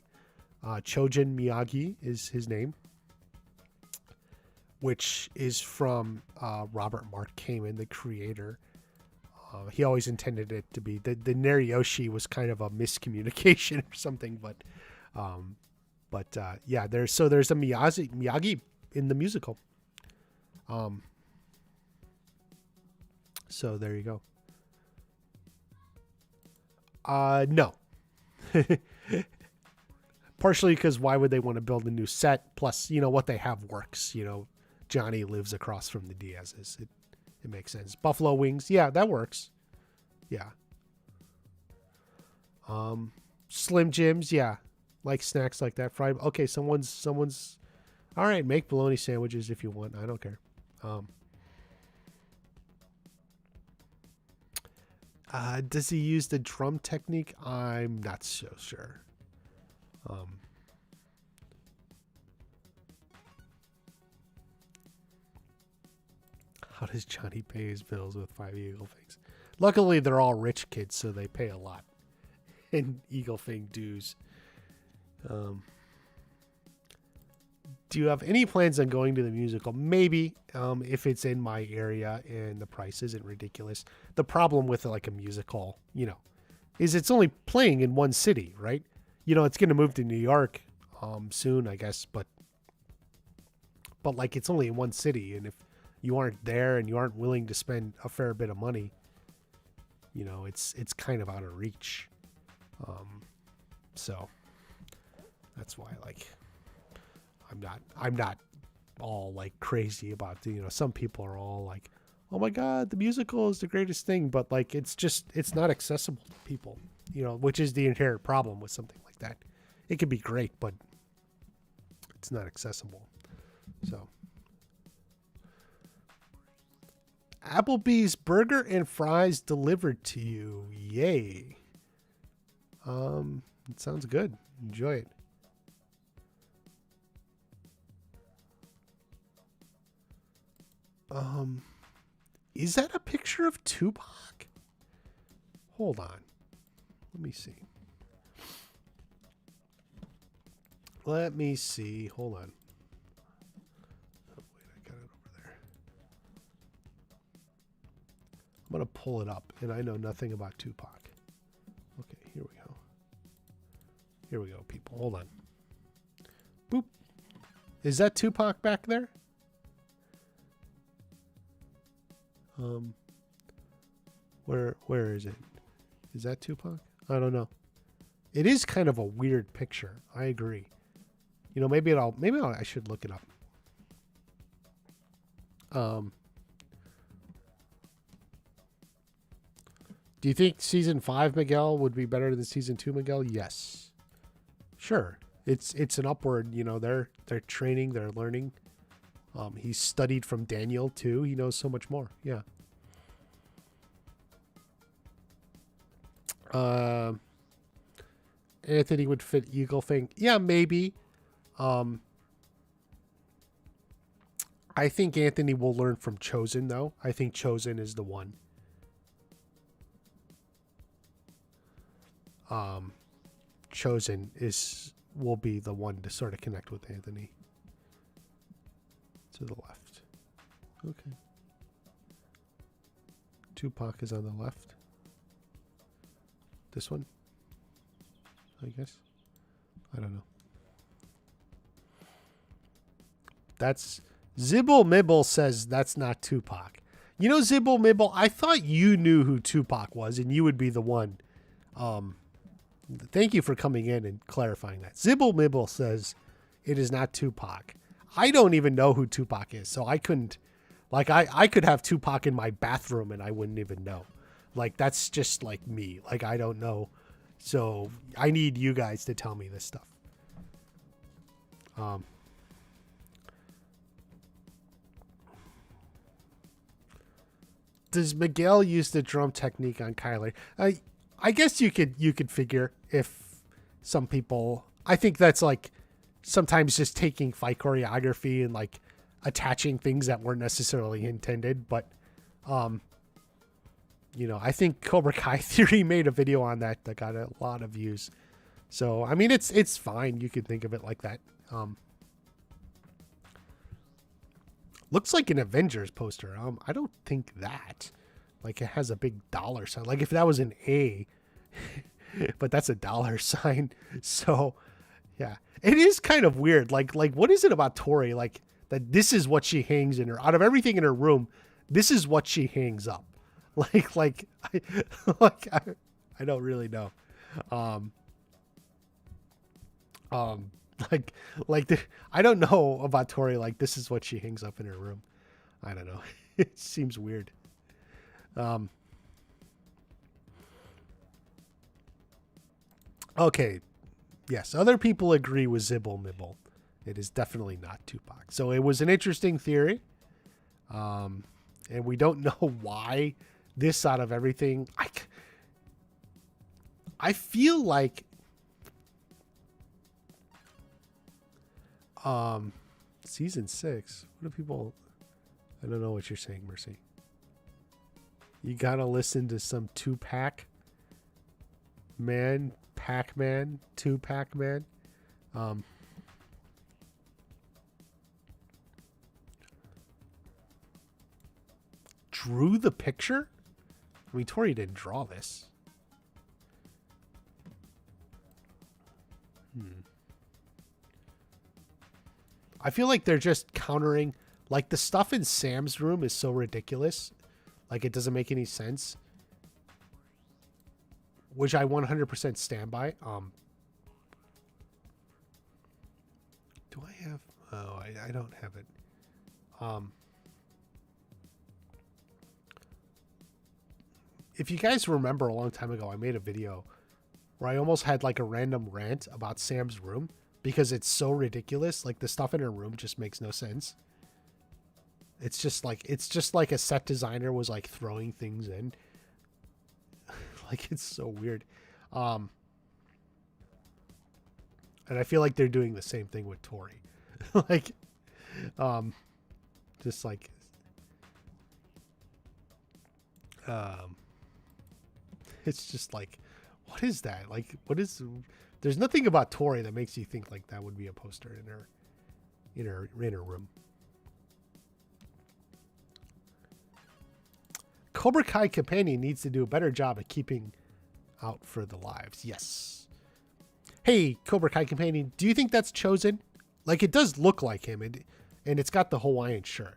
Chojin Miyagi is his name, which is from Robert Mark Kamen, the creator He always intended it to be the Nariyoshi was kind of a miscommunication or something, but yeah, there's a Miyagi in the musical. So there you go. No. Partially because why would they want to build a new set? Plus, what they have works. Johnny lives across from the Diaz's. It makes sense. Buffalo wings, yeah, that works. Yeah. Slim Jims, yeah, like snacks like that. Fried. Okay, someone's. All right, make bologna sandwiches if you want. I don't care. Does he use the drum technique? I'm not so sure. How does Johnny pay his bills with 5 Eagle Fings? Luckily, they're all rich kids, so they pay a lot in Eagle Fing dues. Do you have any plans on going to the musical? Maybe, if it's in my area and the price isn't ridiculous. The problem with like a musical, is it's only playing in one city, right? It's going to move to New York soon, I guess, but like it's only in one city, and if you aren't there and you aren't willing to spend a fair bit of money, it's kind of out of reach. So that's why, like, I'm not all like crazy about some people are all like, oh my God, the musical is the greatest thing, but like it's not accessible to people, which is the inherent problem with something like that. It could be great, but it's not accessible. So Applebee's burger and fries delivered to you. Yay. It sounds good. Enjoy it. Is that a picture of Tupac? Hold on. Let me see. Hold on. Oh, wait, I got it over there. I'm going to pull it up, and I know nothing about Tupac. Okay, here we go. Here we go, people. Hold on. Boop. Is that Tupac back there? Where is it? Is that Tupac? I don't know. It is kind of a weird picture. I agree. Maybe I should look it up. Do you think season 5 Miguel would be better than season 2 Miguel? Yes. Sure. It's an upward, they're training, they're learning. He's studied from Daniel too. He knows so much more. Yeah. Anthony would fit Eagle Fing. Yeah, maybe. I think Anthony will learn from Chosen though. I think Chosen is the one. Chosen will be the one to sort of connect with Anthony. To the left. Okay. Tupac is on the left. This one? I guess. I don't know. That's Zibble Mibble says that's not Tupac. Zibble Mibble, I thought you knew who Tupac was and you would be the one. Thank you for coming in and clarifying that. Zibble Mibble says it is not Tupac. I don't even know who Tupac is, so I couldn't, like, I could have Tupac in my bathroom and I wouldn't even know. Like, that's just like me. Like, I don't know. So I need you guys to tell me this stuff. Does Miguel use the drum technique on Kyler? I guess you could figure if some people, I think that's like sometimes just taking fight choreography and like attaching things that weren't necessarily intended. But, I think Cobra Kai Theory made a video on that got a lot of views. So, I mean, it's fine. You could think of it like that. Looks like an Avengers poster. I don't think that. Like it has a big dollar sign. Like if that was an A, but that's a dollar sign. So yeah, it is kind of weird. Like what is it about Tori? Like that this is what she hangs in her, out of everything in her room, this is what she hangs up. I don't really know. I don't know about Tori. Like this is what she hangs up in her room. I don't know. It seems weird. Okay. Yes, other people agree with Zibble Mibble. It is definitely not Tupac. So it was an interesting theory. And we don't know why this out of everything. I feel like season 6. What do people... I don't know what you're saying, Mercy. You gotta listen to some Tupac man, Pac-Man, Tupac man. Drew the picture? I mean, Tori didn't draw this. I feel like they're just countering... Like, the stuff in Sam's room is so ridiculous. Like, it doesn't make any sense. Which I 100% stand by. Do I have... Oh, I don't have it. If you guys remember a long time ago, I made a video where I almost had, like, a random rant about Sam's room. Because it's so ridiculous. Like, the stuff in her room just makes no sense. It's just like a set designer was like throwing things in. Like it's so weird. And I feel like they're doing the same thing with Tori. Like just like it's just like, what is that? Like what is... There's nothing about Tori that makes you think like that would be a poster in her room. Cobra Kai Companion needs to do a better job at keeping out for the lives. Yes. Hey, Cobra Kai Companion, do you think that's Chosen? Like, it does look like him, and it's got the Hawaiian shirt.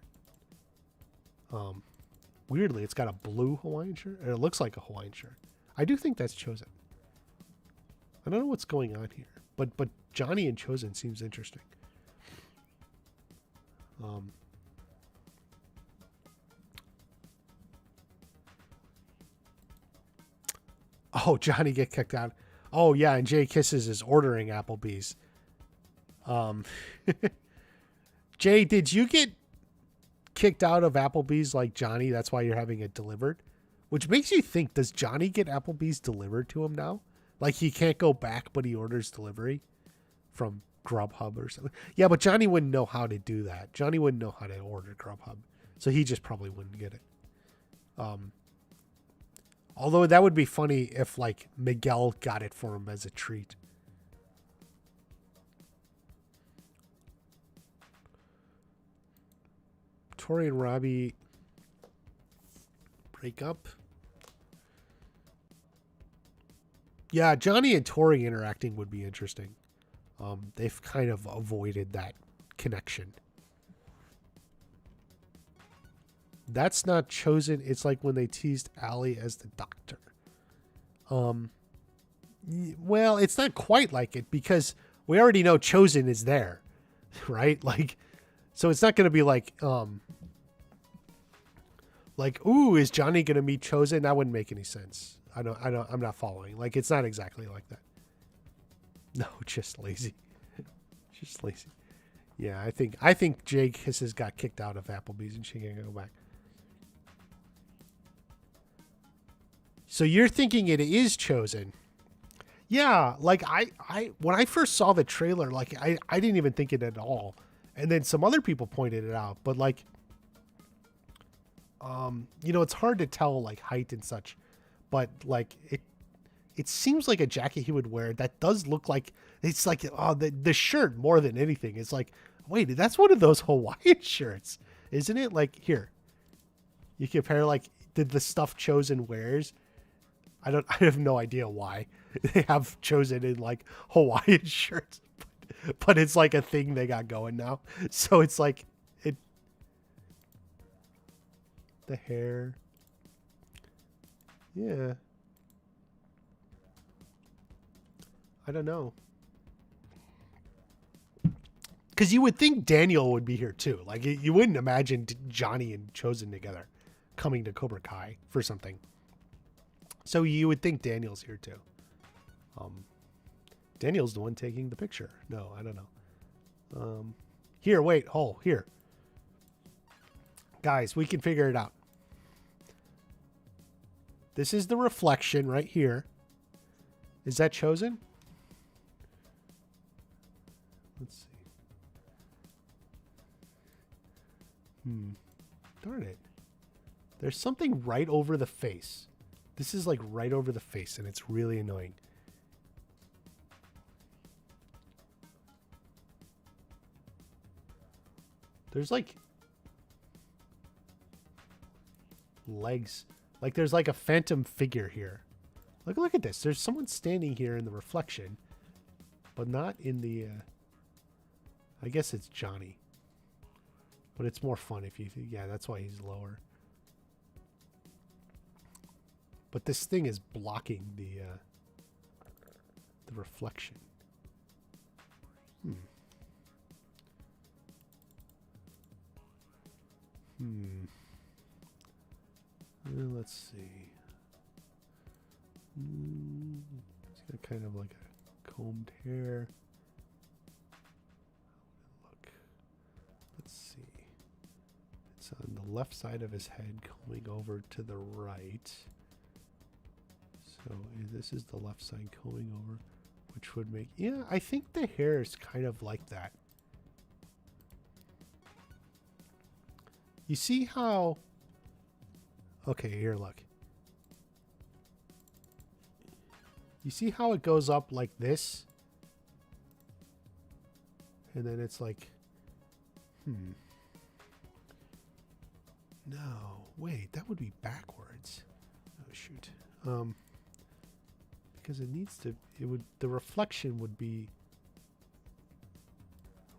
Weirdly, it's got a blue Hawaiian shirt, and it looks like a Hawaiian shirt. I do think that's Chosen. I don't know what's going on here, but Johnny and Chosen seems interesting. Oh, Johnny get kicked out. Oh, yeah, and Jay Kisses is ordering Applebee's. Jay, did you get kicked out of Applebee's like Johnny? That's why you're having it delivered? Which makes you think, does Johnny get Applebee's delivered to him now? Like he can't go back, but he orders delivery from Grubhub or something. Yeah, but Johnny wouldn't know how to do that. Johnny wouldn't know how to order Grubhub. So he just probably wouldn't get it. Although that would be funny if like Miguel got it for him as a treat. Tori and Robby break up. Yeah, Johnny and Tori interacting would be interesting. They've kind of avoided that connection. That's not Chosen. It's like when they teased Allie as the doctor. Well, it's not quite like it because we already know Chosen is there, right? Like, so it's not going to be like, ooh, is Johnny going to meet Chosen? That wouldn't make any sense. I'm not following. Like, it's not exactly like that. No, just lazy. Just lazy. Yeah, I think Jay Kisses got kicked out of Applebee's and she can't go back. So you're thinking it is Chosen. Yeah, like I when I first saw the trailer, like I didn't even think it at all. And then some other people pointed it out, but like it's hard to tell like height and such. But like it seems like a jacket he would wear that does look like it's like the shirt more than anything. It's like, wait, that's one of those Hawaiian shirts, isn't it? Like here, you compare like the stuff Chosen wears. I have no idea why they have Chosen in like Hawaiian shirts, but it's like a thing they got going now. So it's like the hair. Yeah. I don't know. Because you would think Daniel would be here too. Like, you wouldn't imagine Johnny and Chosen together coming to Cobra Kai for something. So you would think Daniel's here too. Daniel's the one taking the picture. No, I don't know. Here, wait. Oh, here. Guys, we can figure it out. This is the reflection right here. Is that Chosen? Let's see. Darn it. There's something right over the face. This is like right over the face, and it's really annoying. There's like legs. Like there's like a phantom figure here. Look at this. There's someone standing here in the reflection, but not in the... I guess it's Johnny. But it's more fun if you... Yeah, that's why he's lower. But this thing is blocking the reflection. Let's see. He's got kind of like a combed hair. Look. Let's see. It's on the left side of his head coming over to the right. So this is the left side coming over, which would make... Yeah, I think the hair is kind of like that. You see how... Okay, here, look. You see how it goes up like this? And then it's like... No, wait, that would be backwards. Oh, shoot. Because it needs to... It would... The reflection would be...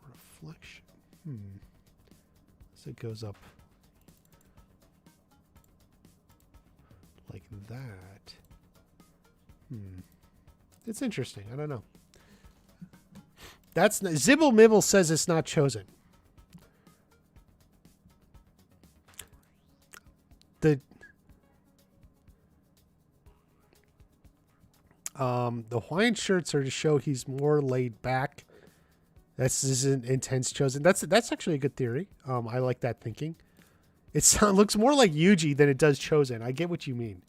Reflection. So it goes up... like that. It's interesting. I don't know. That's not, Zibble Mibble says it's not Chosen. The Hawaiian shirts are to show he's more laid back. This isn't intense Chosen. That's actually a good theory. I like that thinking. It looks more like Yuji than it does Chosen. I get what you mean.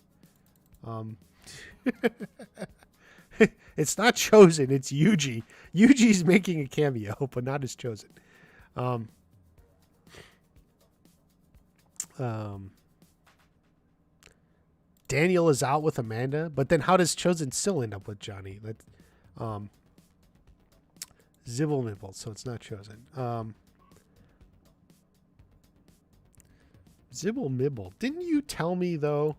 It's not Chosen. It's Yuji. Yuji's making a cameo, but not as Chosen. Daniel is out with Amanda, but then how does Chosen still end up with Johnny? That Zibble Mibble, so it's not Chosen. Zibble Mibble. Didn't you tell me, though?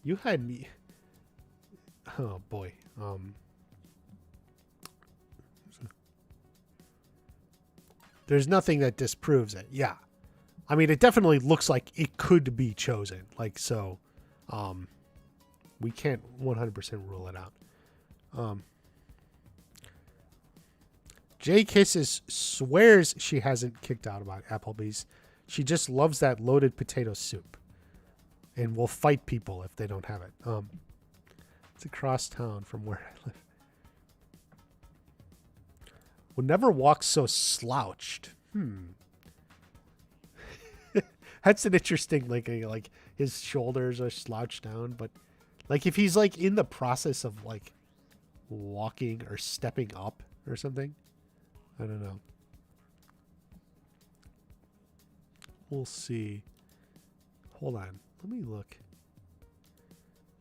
You had me... Oh, boy. There's nothing that disproves it. Yeah. I mean, it definitely looks like it could be Chosen. Like, so... we can't 100% rule it out. Jay Kisses swears she hasn't kicked out about Applebee's. She just loves that loaded potato soup and will fight people if they don't have it. It's across town from where I live. Would never walk so slouched. That's an interesting, like his shoulders are slouched down, but like if he's like in the process of like walking or stepping up or something, I don't know. We'll see. Hold on. Let me look.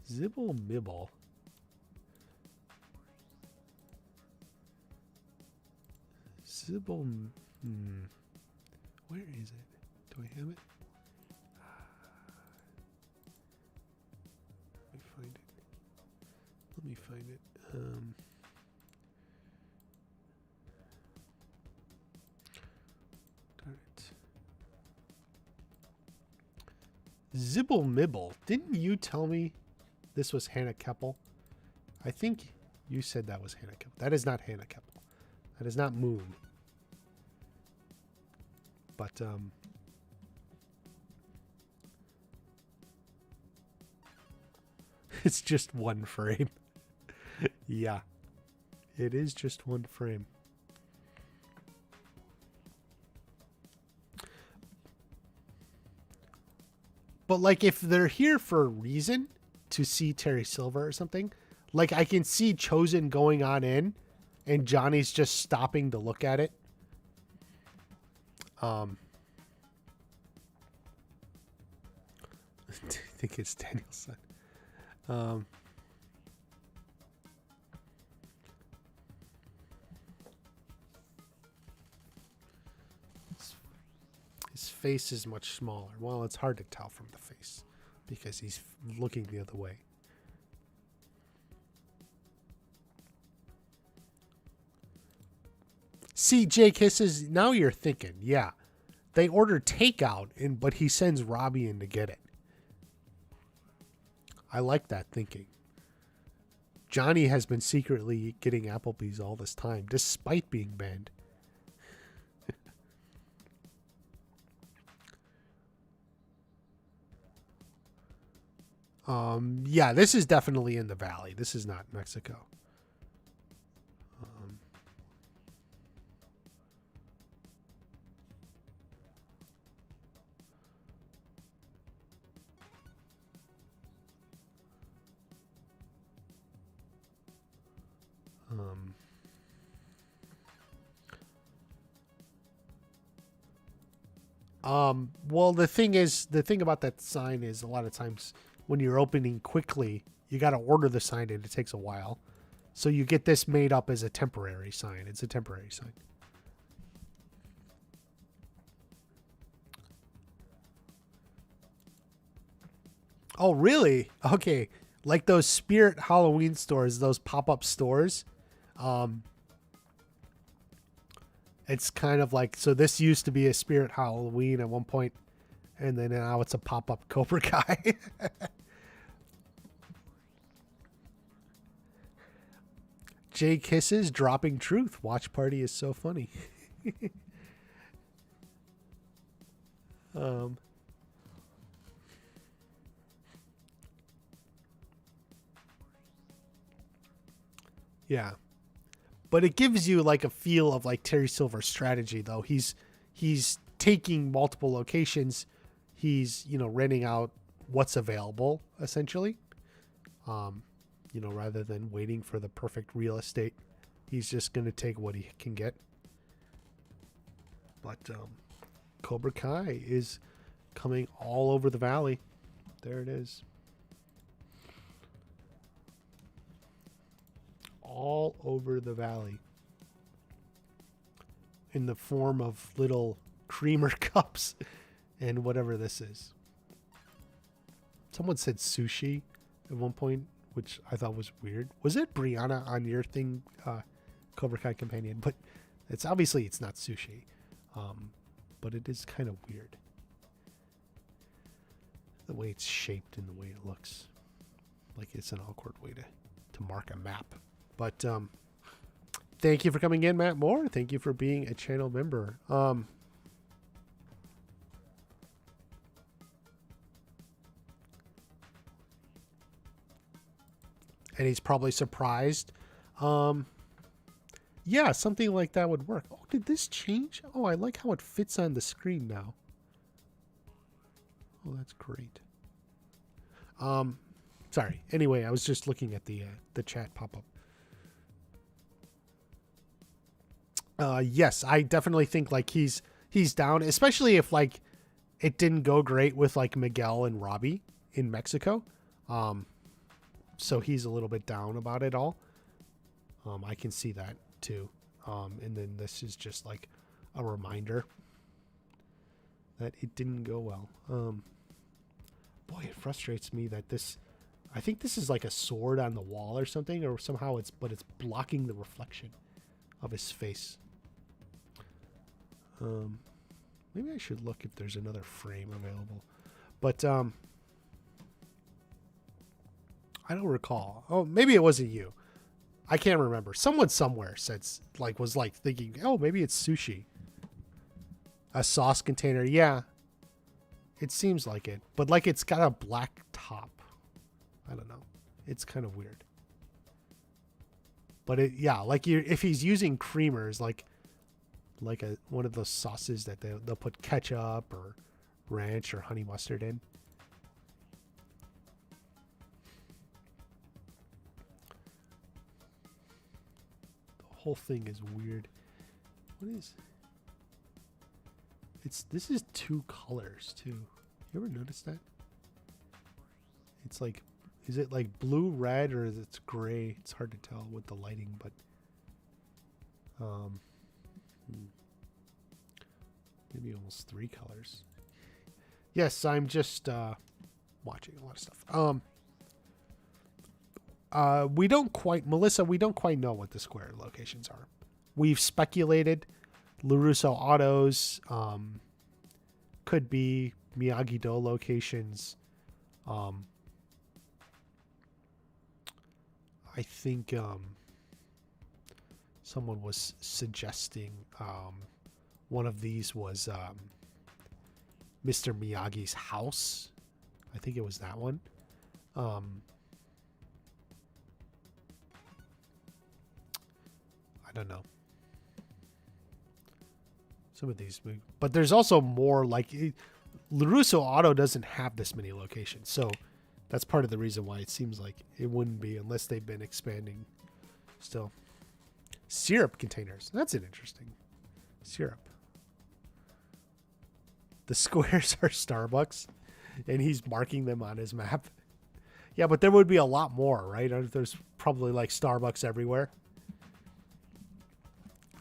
Zibble Mibble. Zibble... Where is it? Do I have it? me find it. Darn it. Zibble Mibble. Didn't you tell me this was Hannah Keppel? I think you said that was Hannah Keppel. That is not Hannah Keppel. That is not Moon. But, it's just one frame. Yeah. It is just one frame. But, like, if they're here for a reason to see Terry Silver or something, like, I can see Chosen going on in and Johnny's just stopping to look at it. I think it's Daniel's son. His face is much smaller. Well, it's hard to tell from the face because he's looking the other way. See, Jake hisses, now you're thinking, yeah. They order takeout, but he sends Robby in to get it. I like that thinking. Johnny has been secretly getting Applebee's all this time, despite being banned. Yeah, this is definitely in the valley. This is not Mexico. Well, the thing about that sign is a lot of times when you're opening quickly, you got to order the sign and it takes a while. So you get this made up as a temporary sign. It's a temporary sign. Oh, really? Okay. Like those Spirit Halloween stores, those pop-up stores. It's kind of like, so this used to be a Spirit Halloween at one point, and then now it's a pop-up Cobra Kai. Jay Kisses, dropping truth. Watch party is so funny. Yeah. But it gives you like a feel of like Terry Silver's strategy, though. He's taking multiple locations. He's, renting out what's available, essentially. Rather than waiting for the perfect real estate, he's just going to take what he can get. But Cobra Kai is coming all over the valley. There it is. All over the valley. In the form of little creamer cups and whatever this is. Someone said sushi at one point, which I thought was weird. Was it Brianna on your thing, Cobra Kai Companion? But it's not sushi. But it is kind of weird. The way it's shaped and the way it looks. Like it's an awkward way to mark a map. But thank you for coming in, Matt Moore. Thank you for being a channel member. And he's probably surprised. Yeah, something like that would work. Oh, did this change? Oh, I like how it fits on the screen now. Oh, that's great. Sorry. Anyway, I was just looking at the chat pop-up. Yes, I definitely think like he's down, especially if like it didn't go great with like Miguel and Robby in Mexico. So he's a little bit down about it all. I can see that too. And then this is just like a reminder that it didn't go well. Boy, it frustrates me that I think this is like a sword on the wall or something, or somehow it's blocking the reflection of his face. Maybe I should look if there's another frame available. But I don't recall. Oh, maybe it wasn't you. I can't remember. Someone somewhere was thinking, oh, maybe it's sushi. A sauce container. Yeah. It seems like it. But like it's got a black top. I don't know. It's kind of weird. But if he's using creamers, like one of those sauces that they'll put ketchup or ranch or honey mustard in. The whole thing is weird. What is? This is 2 colors too. You ever notice that? It's like, is it like blue, red, or is it gray? It's hard to tell with the lighting, but maybe almost 3 colors. Yes, I'm just watching a lot of stuff. We don't quite know what the square locations are. We've speculated LaRusso Autos, could be Miyagi-Do locations. I think someone was suggesting one of these was Mr. Miyagi's house. I think it was that one. I don't know. Some of these, but there's also more like LaRusso Auto doesn't have this many locations, so that's part of the reason why it seems like it wouldn't be unless they've been expanding. Still, syrup containers. That's an interesting syrup. The squares are Starbucks, and he's marking them on his map. Yeah, but there would be a lot more, right? There's probably like Starbucks everywhere.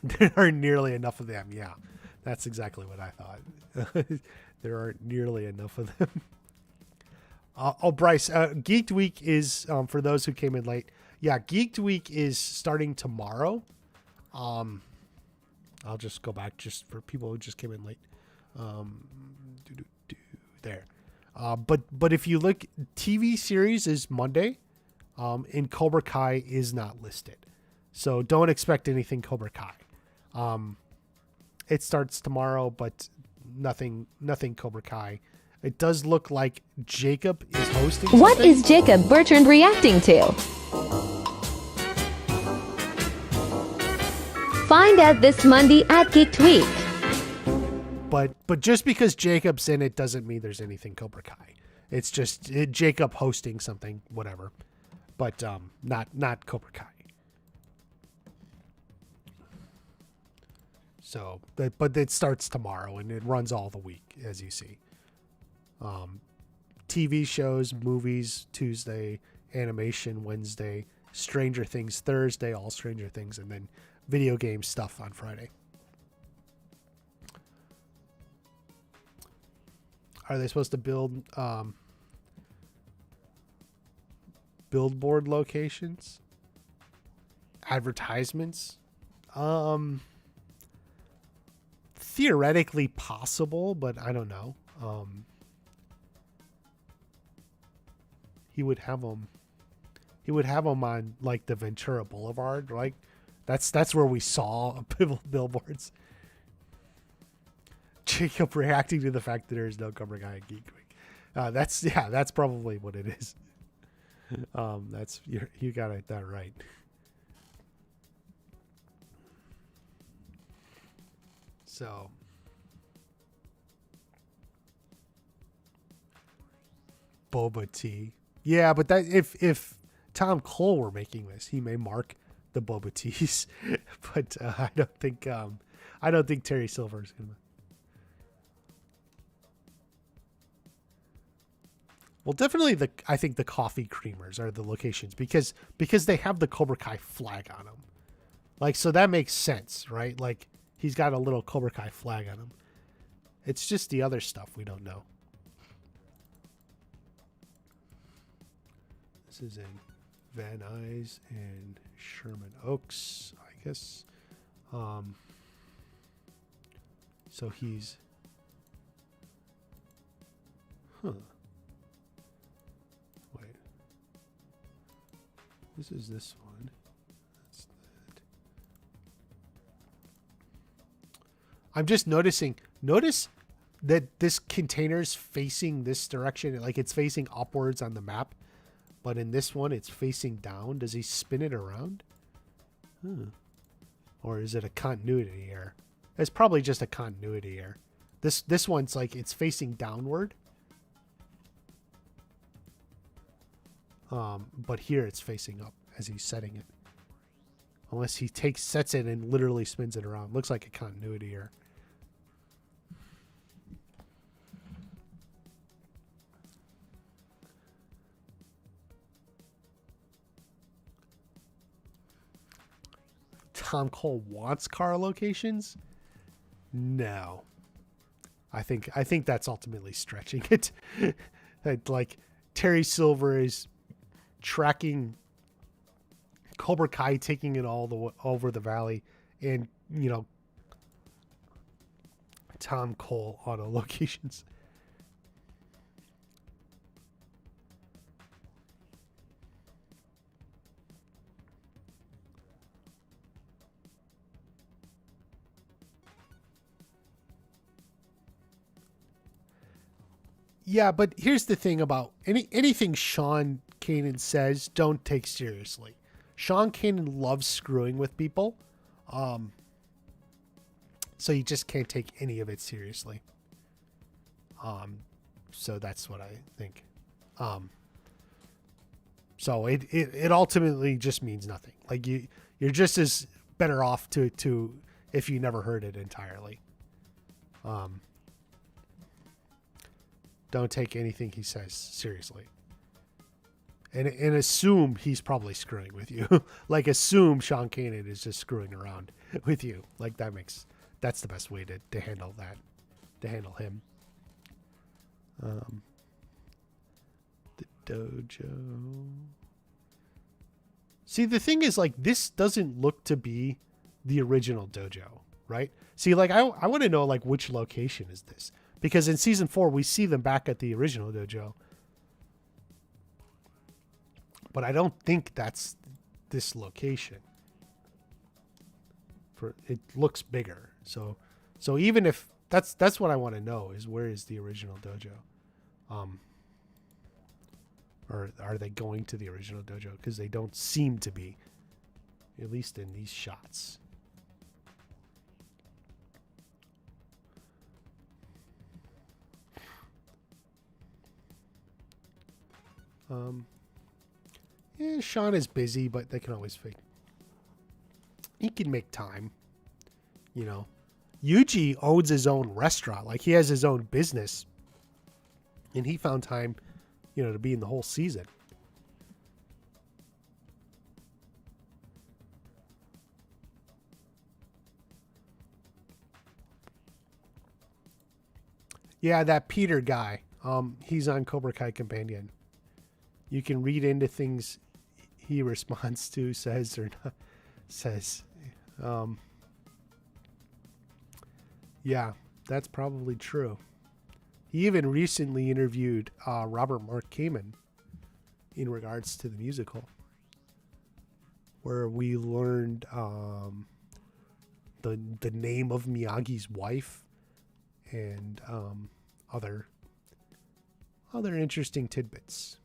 There aren't nearly enough of them. Yeah, that's exactly what I thought. There aren't nearly enough of them. Bryce, Geeked Week is, for those who came in late. Yeah, Geeked Week is starting tomorrow. I'll just go back just for people who just came in late. There. But if you look, TV series is Monday, and Cobra Kai is not listed. So don't expect anything Cobra Kai. It starts tomorrow, but nothing Cobra Kai. It does look like Jacob is hosting something.
What is Jacob Bertrand reacting to? Find out this Monday at Geeked Week.
But just because Jacob's in it doesn't mean there's anything Cobra Kai. It's just Jacob hosting something, whatever. But not Cobra Kai. So, but it starts tomorrow and it runs all the week, as you see. TV shows, movies Tuesday, animation Wednesday, Stranger Things Thursday, all Stranger Things, and then video game stuff on Friday. Are they supposed to build billboard locations? Advertisements? Theoretically possible, but I don't know. He would have them on like the Ventura Boulevard, right? That's where we saw billboards. Jacob reacting to the fact that there's no Cobra Kai at Geek Week. That's probably what it is. You got that right. So boba tea. Yeah, but that if Tom Cole were making this, he may mark the boba teas. But I don't think Terry Silver is gonna. Well, definitely I think the coffee creamers are the locations because they have the Cobra Kai flag on them. Like, so that makes sense, right? Like, he's got a little Cobra Kai flag on him. It's just the other stuff we don't know. This is in Van Nuys and Sherman Oaks, I guess. So he's... Huh. Wait. This is this one. That's that. I'm just noticing. Notice that this container's facing this direction. Like it's facing upwards on the map. But in this one, it's facing down. Does he spin it around? Or is it a continuity error? It's probably just a continuity error. This one's like it's facing downward. But here it's facing up as he's setting it. Unless he sets it and literally spins it around. Looks like a continuity error. Tom Cole wants car locations? No. I think that's ultimately stretching it. Like Terry Silver is tracking Cobra Kai, taking it all the way over the valley, and Tom Cole auto locations. Yeah, but here's the thing about anything Sean Kanan says, don't take seriously. Sean Kanan loves screwing with people. So you just can't take any of it seriously. So that's what I think. So it ultimately just means nothing. Like you're just as better off to if you never heard it entirely. Don't take anything he says seriously. And assume he's probably screwing with you. Like assume Sean Kanan is just screwing around with you. Like that's the best way to handle that. To handle him. The dojo. See, the thing is, like, this doesn't look to be the original dojo, right? See, like, I want to know, like, which location is this? Because in season 4, we see them back at the original dojo. But I don't think that's this location. It looks bigger. So even if that's what I want to know is where is the original dojo? Or are they going to the original dojo? Because they don't seem to be, at least in these shots. Yeah, Sean is busy, but they can always fake. He can make time. Yuji owns his own restaurant. Like, he has his own business. And he found time, to be in the whole season. Yeah, that Peter guy. He's on Cobra Kai Companion. You can read into things he responds to, says or not says. Yeah, that's probably true. He even recently interviewed Robert Mark Kamen in regards to the musical, where we learned the name of Miyagi's wife and other interesting tidbits.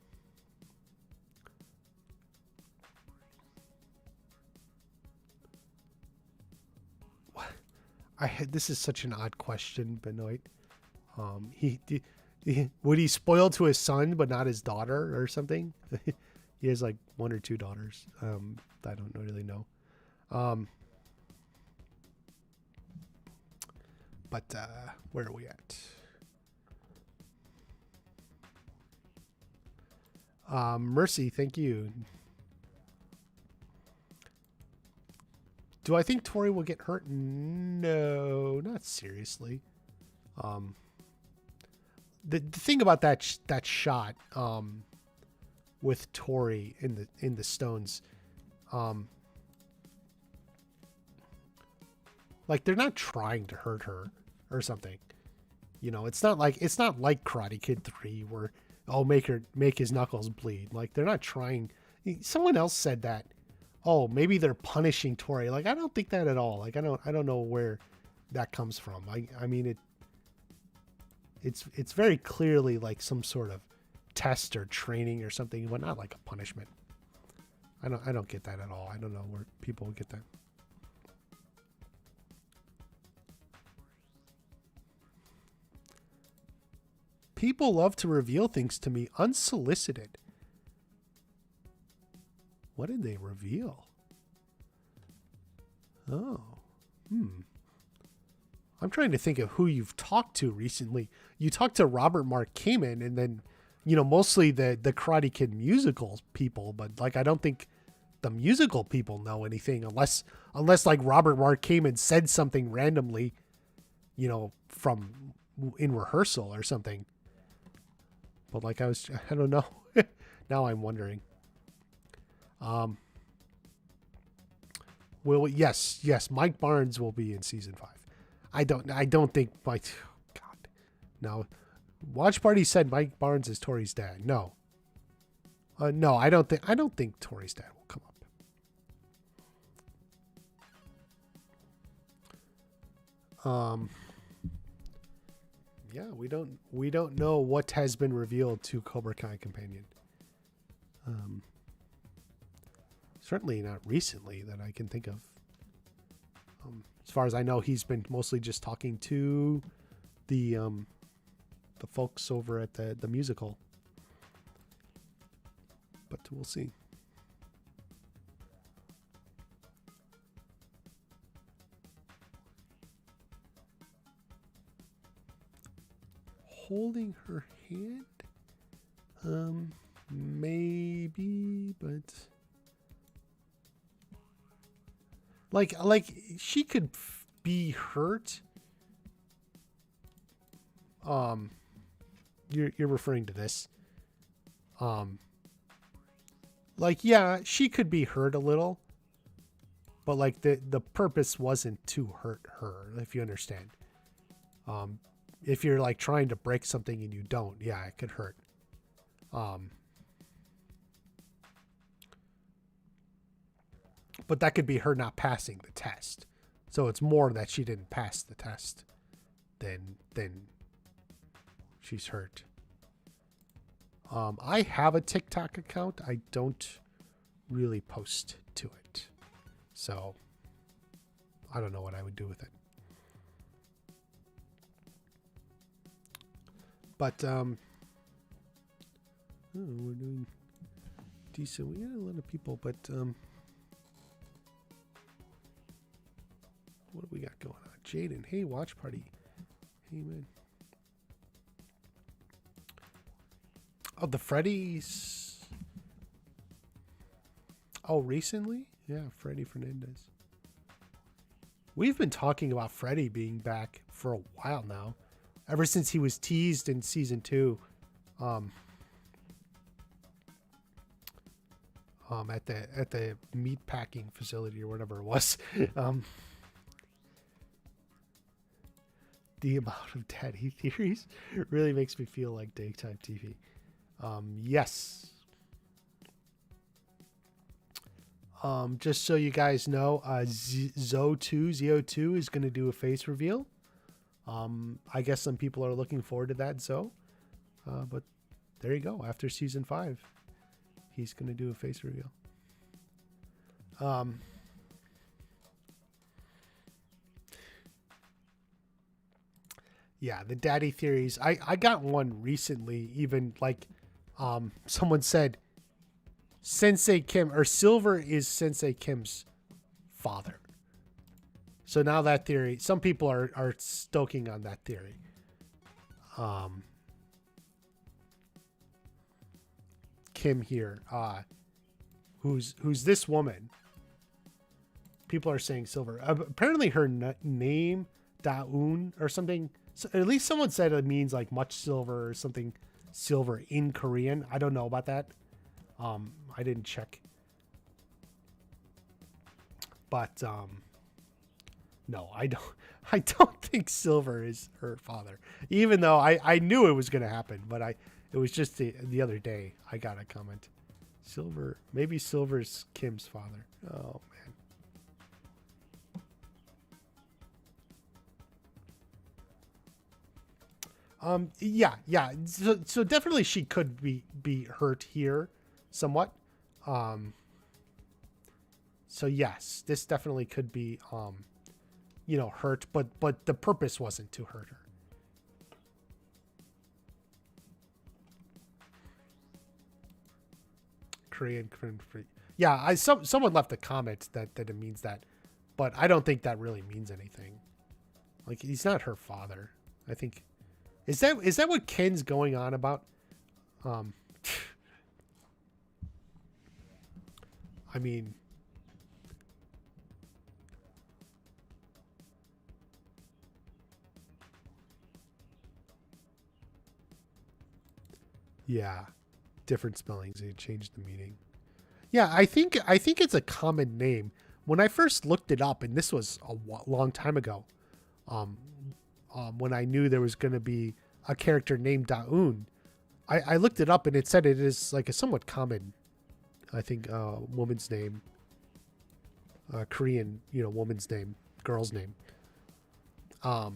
This is such an odd question, Benoit. Would he spoil to his son but not his daughter or something? He has like 1 or 2 daughters. I don't really know. But where are we at? Mercy, thank you. Do I think Tori will get hurt? No, not seriously. The thing about that shot, with Tori in the Stones. Like they're not trying to hurt her or something. You know, it's not like Karate Kid 3 where make his knuckles bleed. Like they're not trying. Someone else said that. Oh, maybe they're punishing Tori. Like I don't think that at all. Like I don't know where that comes from. I mean it's very clearly like some sort of test or training or something, but not like a punishment. I don't get that at all. I don't know where people get that. People love to reveal things to me unsolicited. What did they reveal? Oh. I'm trying to think of who you've talked to recently. You talked to Robert Mark Kamen, and then, you know, mostly the Karate Kid musical people, but like I don't think the musical people know anything unless like Robert Mark Kamen said something randomly, you know, from in rehearsal or something. But like I don't know. Now I'm wondering. Well, yes, Mike Barnes will be in season 5. I don't think Mike. God, no. Watch Party said Mike Barnes is Tori's dad. No. No, I don't think Tori's dad will come up. Yeah, we don't know what has been revealed to Cobra Kai Companion. Certainly not recently that I can think of. As far as I know, he's been mostly just talking to the folks over at the musical. But we'll see. Holding her hand? Maybe, but like she could be hurt. You're referring to this. Like, yeah, she could be hurt a little, but like the purpose wasn't to hurt her, if you understand. If you're like trying to break something and you don't, yeah, it could hurt. But that could be her not passing the test. So it's more that she didn't pass the test than she's hurt. I have a TikTok account. I don't really post to it. So I don't know what I would do with it. But we're doing decent. We got a lot of people, but what do we got going on? Jaden, hey, watch party. Hey, man. Oh, the Freddy's. Oh, recently? Yeah, Freddy Fernandez. We've been talking about Freddy being back for a while now. Ever since he was teased in season 2. At the meat packing facility or whatever it was. The amount of daddy theories really makes me feel like daytime TV. Yes. Just so you guys know, Zo2 is going to do a face reveal. I guess some people are looking forward to that, Zo. But there you go. After season 5, he's going to do a face reveal. Yeah, the daddy theories. I got one recently, even like someone said Sensei Kim or Silver is Sensei Kim's father. So now that theory, some people are stoking on that theory. Kim here, who's this woman? People are saying Silver. Apparently her name Daun or something. So at least someone said it means like much silver or something silver in Korean. I don't know about that. I didn't check. But no, I don't. I don't think Silver is her father. Even though I knew it was going to happen, but it was just the other day I got a comment. Silver, maybe Silver's Kim's father. Oh man. Yeah. So definitely she could be hurt here, somewhat. So yes, this definitely could be hurt, but the purpose wasn't to hurt her. Korean free. Yeah, someone left a comment that it means that, but I don't think that really means anything. Like, he's not her father. I think is that what Ken's going on about? I mean, yeah, different spellings. They changed the meaning. Yeah, I think it's a common name. When I first looked it up, and this was a long time ago, when I knew there was going to be a character named Daun, I looked it up and it said it is like a somewhat common, I think, woman's name, Korean, woman's name, girl's name. I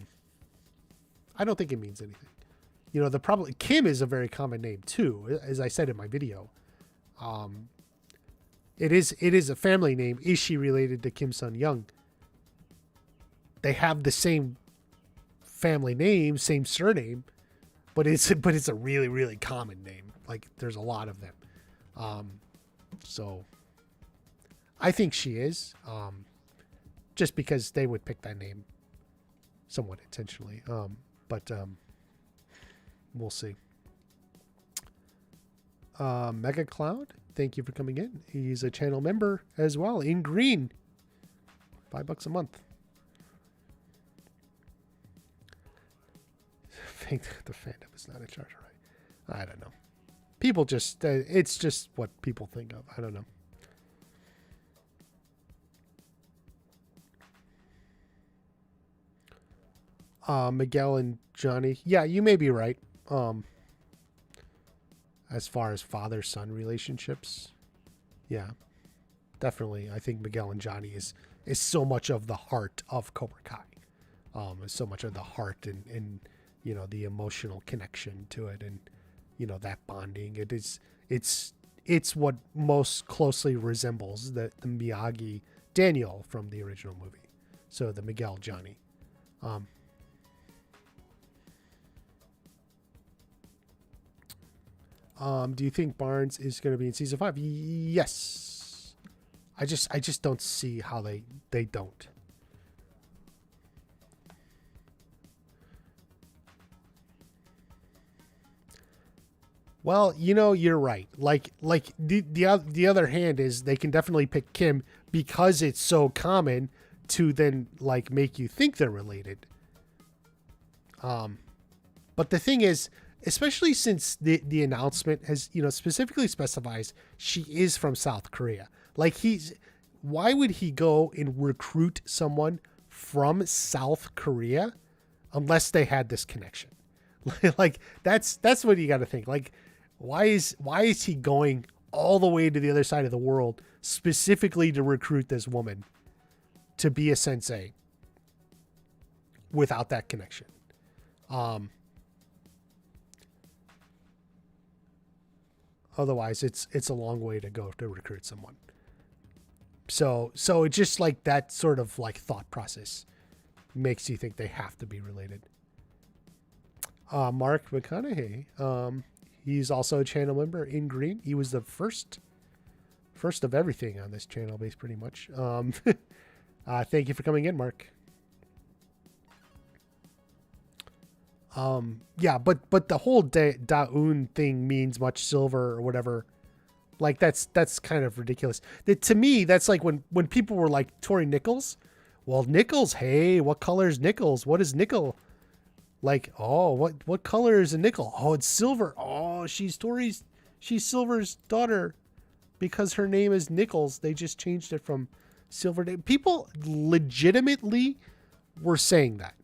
don't think it means anything. The problem, Kim is a very common name too, as I said in my video. It is a family name. Is she related to Kim Sun Young? They have the same family name, same surname, but it's a really, really common name. Like, there's a lot of them. So I think she is, just because they would pick that name somewhat intentionally. But we'll see. Mega Cloud, thank you for coming in. He's a channel member as well in green. $5 a month. Think the fandom is not in charge, right? I don't know. People just, it's just what people think of. I don't know. Miguel and Johnny. Yeah, you may be right. As far as father-son relationships. Yeah, definitely. I think Miguel and Johnny is so much of the heart of Cobra Kai. Is so much of the heart and the emotional connection to it, and that bonding. It's what most closely resembles the Miyagi Daniel from the original movie. So the Miguel Johnny. Do you think Barnes is going to be in season 5? Yes. I just don't see how they don't. Well, you're right. Like the other hand is they can definitely pick Kim because it's so common to then like make you think they're related. But the thing is, especially since the announcement has, specifically specifies she is from South Korea. Like, why would he go and recruit someone from South Korea unless they had this connection? Like, that's what you got to think. Like, why is he going all the way to the other side of the world specifically to recruit this woman to be a sensei without that connection? Otherwise, it's a long way to go to recruit someone. So it just like that sort of like thought process makes you think they have to be related. Mark McConaughey, he's also a channel member in green. He was the first of everything on this channel base, pretty much. Thank you for coming in, Mark. Yeah, but the whole Daun thing means much silver or whatever. Like, that's kind of ridiculous. To me, that's like when people were like Tori Nichols. Well, Nichols, hey, what color is Nichols? What is nickel? Like, oh, what color is a nickel? Oh, it's silver. Oh, she's Silver's daughter. because her name is Nichols. They just changed it from Silver Day. People legitimately were saying that.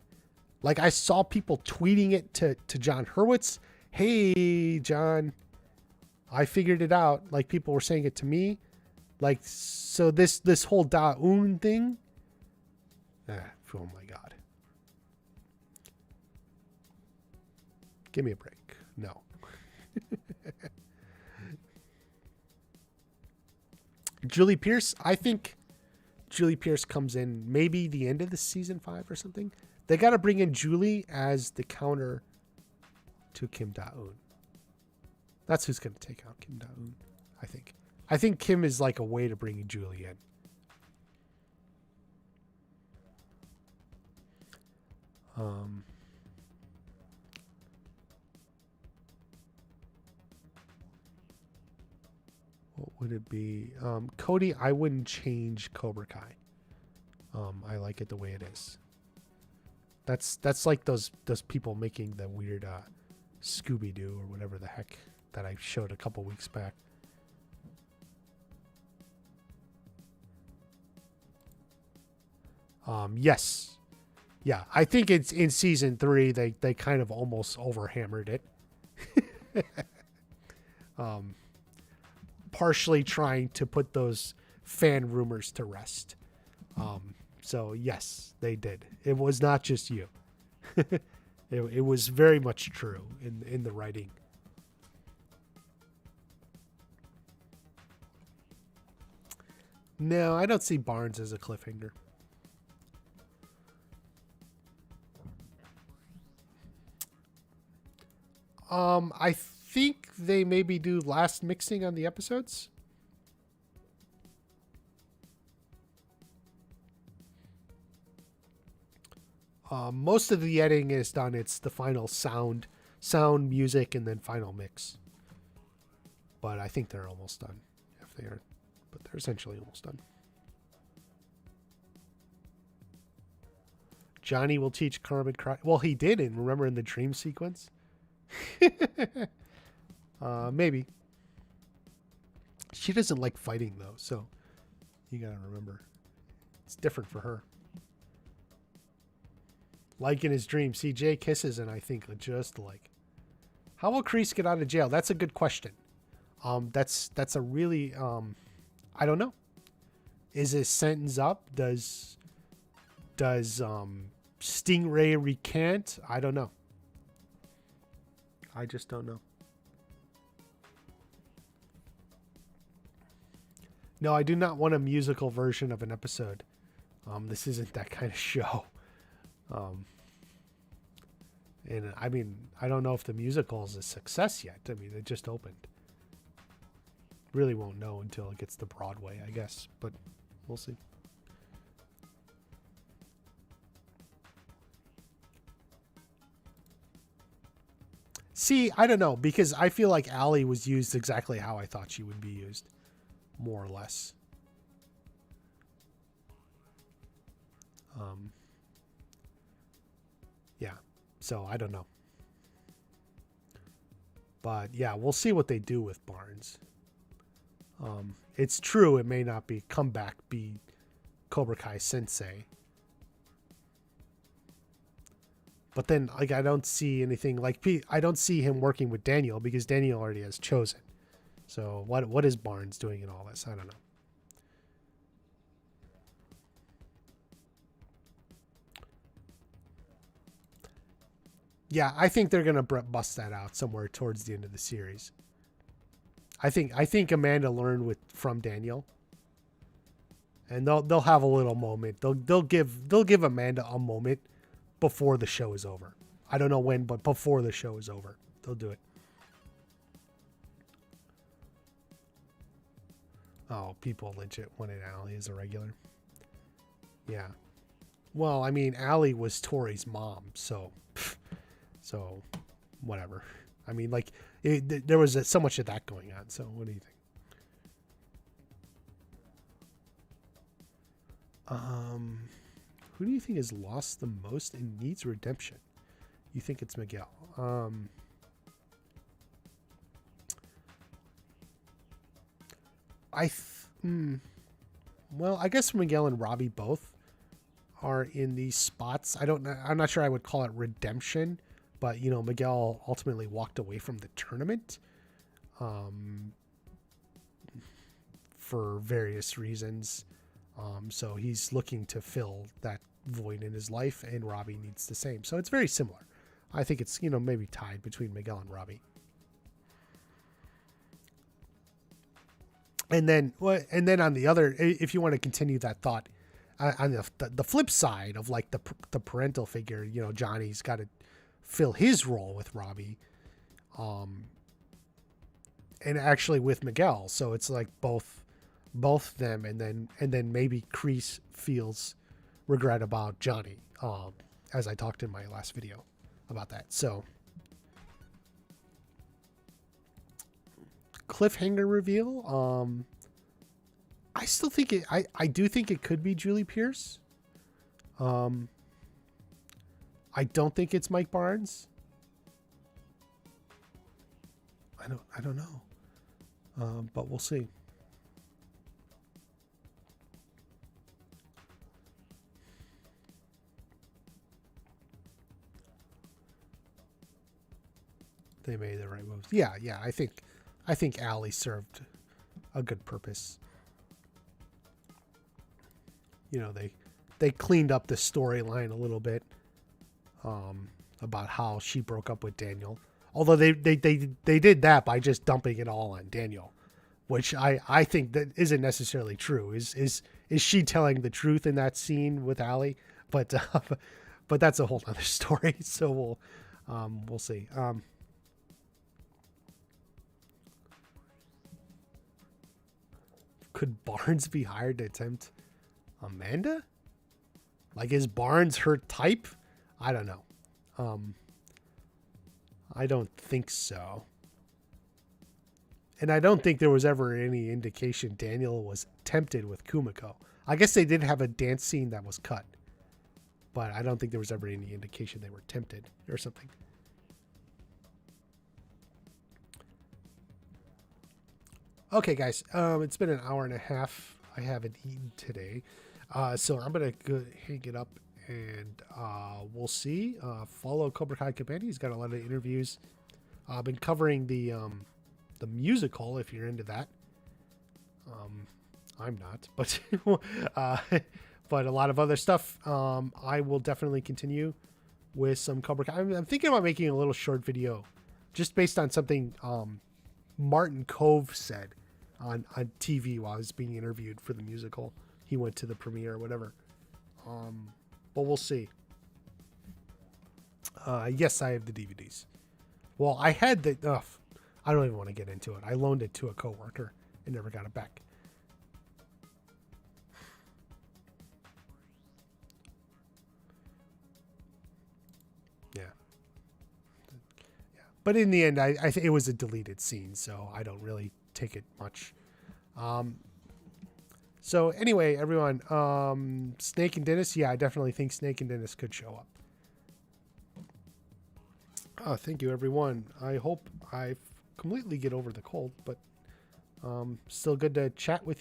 Like, I saw people tweeting it to John Hurwitz. Hey, John, I figured it out. Like, people were saying it to me. Like, so this whole Da-un thing. Oh my God. Give me a break. No. Julie Pierce, I think Julie Pierce comes in maybe the end of the season 5 or something. They got to bring in Julie as the counter to Kim Da-un. That's who's going to take out Kim Da-un, I think. I think Kim is like a way to bring Julie in. What would it be? Cody, I wouldn't change Cobra Kai. I like it the way it is. That's like those people making the weird Scooby-Doo or whatever the heck that I showed a couple weeks back. Yes. Yeah, I think it's in season 3 they kind of almost overhammered it. Partially trying to put those fan rumors to rest. So yes, they did. It was not just you. It was very much true in the writing. No, I don't see Barnes as a cliffhanger. I think they maybe do last mixing on the episodes. Most of the editing is done. It's the final sound, music, and then final mix. But I think they're almost done. If they aren't, but they're essentially almost done. Johnny will teach Carmen cry. Well, he did, and remember in the dream sequence. Maybe. She doesn't like fighting though, so you gotta remember it's different for her. Like in his dream, CJ kisses and I think just like. How will Kreese get out of jail? That's a good question. That's a really I don't know. Is his sentence up? Does Stingray recant? I don't know. I just don't know. No, I do not want a musical version of an episode. This isn't that kind of show. And I mean, I don't know if the musical is a success yet. I mean, it just opened. Really won't know until it gets to Broadway, I guess. But we'll see. See, I don't know, because I feel like Allie was used exactly how I thought she would be used, more or less. Yeah, so I don't know. But yeah, we'll see what they do with Barnes. It's true, it may not be comeback, be Cobra Kai Sensei. But then, like, I don't see anything like I don't see him working with Daniel because Daniel already has chosen. So what is Barnes doing in all this? I don't know. Yeah, I think they're gonna bust that out somewhere towards the end of the series. I think Amanda learned from Daniel, and they'll have a little moment. They'll give Amanda a moment before the show is over. I don't know when, but before the show is over, they'll do it. Oh, people legit wanted Allie as a regular. Yeah. Well, I mean, Allie was Tori's mom, so whatever. I mean, like, there was so much of that going on. So, what do you think? Who do you think has lost the most and needs redemption? You think it's Miguel? Well, I guess Miguel and Robby both are in these spots. I'm not sure I would call it redemption, but you know, Miguel ultimately walked away from the tournament for various reasons. So he's looking to fill that void in his life, and Robby needs the same. So it's very similar. I think it's, you know, maybe tied between Miguel and Robby. And then on the other, if you want to continue that thought, on the flip side of like the parental figure, you know, Johnny's got to fill his role with Robby, and actually with Miguel. So it's like both them, and then maybe Kreese feels regret about Johnny, as I talked in my last video about that. So cliffhanger reveal. I still think I do think it could be Julie Pierce. I don't think it's Mike Barnes. I don't know. But we'll see. They made the right moves. Yeah. I think Allie served a good purpose. You know, they cleaned up the storyline a little bit, about how she broke up with Daniel. Although they did that by just dumping it all on Daniel, which I think that isn't necessarily true. Is she telling the truth in that scene with Allie? But that's a whole other story. So we'll see. Could Barnes be hired to attempt Amanda? Like, is Barnes her type? I don't know. I don't think so. And I don't think there was ever any indication Daniel was tempted with Kumiko. I guess they did have a dance scene that was cut, but I don't think there was ever any indication they were tempted or something. Okay, guys, it's been an hour and a half. I haven't eaten today. So I'm going to go hang it up, and we'll see. Follow Cobra Kai Companion. He's got a lot of interviews. I've been covering the musical, if you're into that. I'm not, but but a lot of other stuff. I will definitely continue with some Cobra Kai. I'm thinking about making a little short video just based on something Martin Cove said on TV while I was being interviewed for the musical. He went to the premiere or whatever. But we'll see. Yes, I have the DVDs. Well, I had the... I don't even want to get into it. I loaned it to a coworker and never got it back. Yeah. But in the end, I think it was a deleted scene, so I don't really take it much. So anyway, everyone, Snake and Dennis, yeah, I definitely think Snake and Dennis could show up. Oh, thank you, everyone. I hope I completely get over the cold, but still good to chat with you.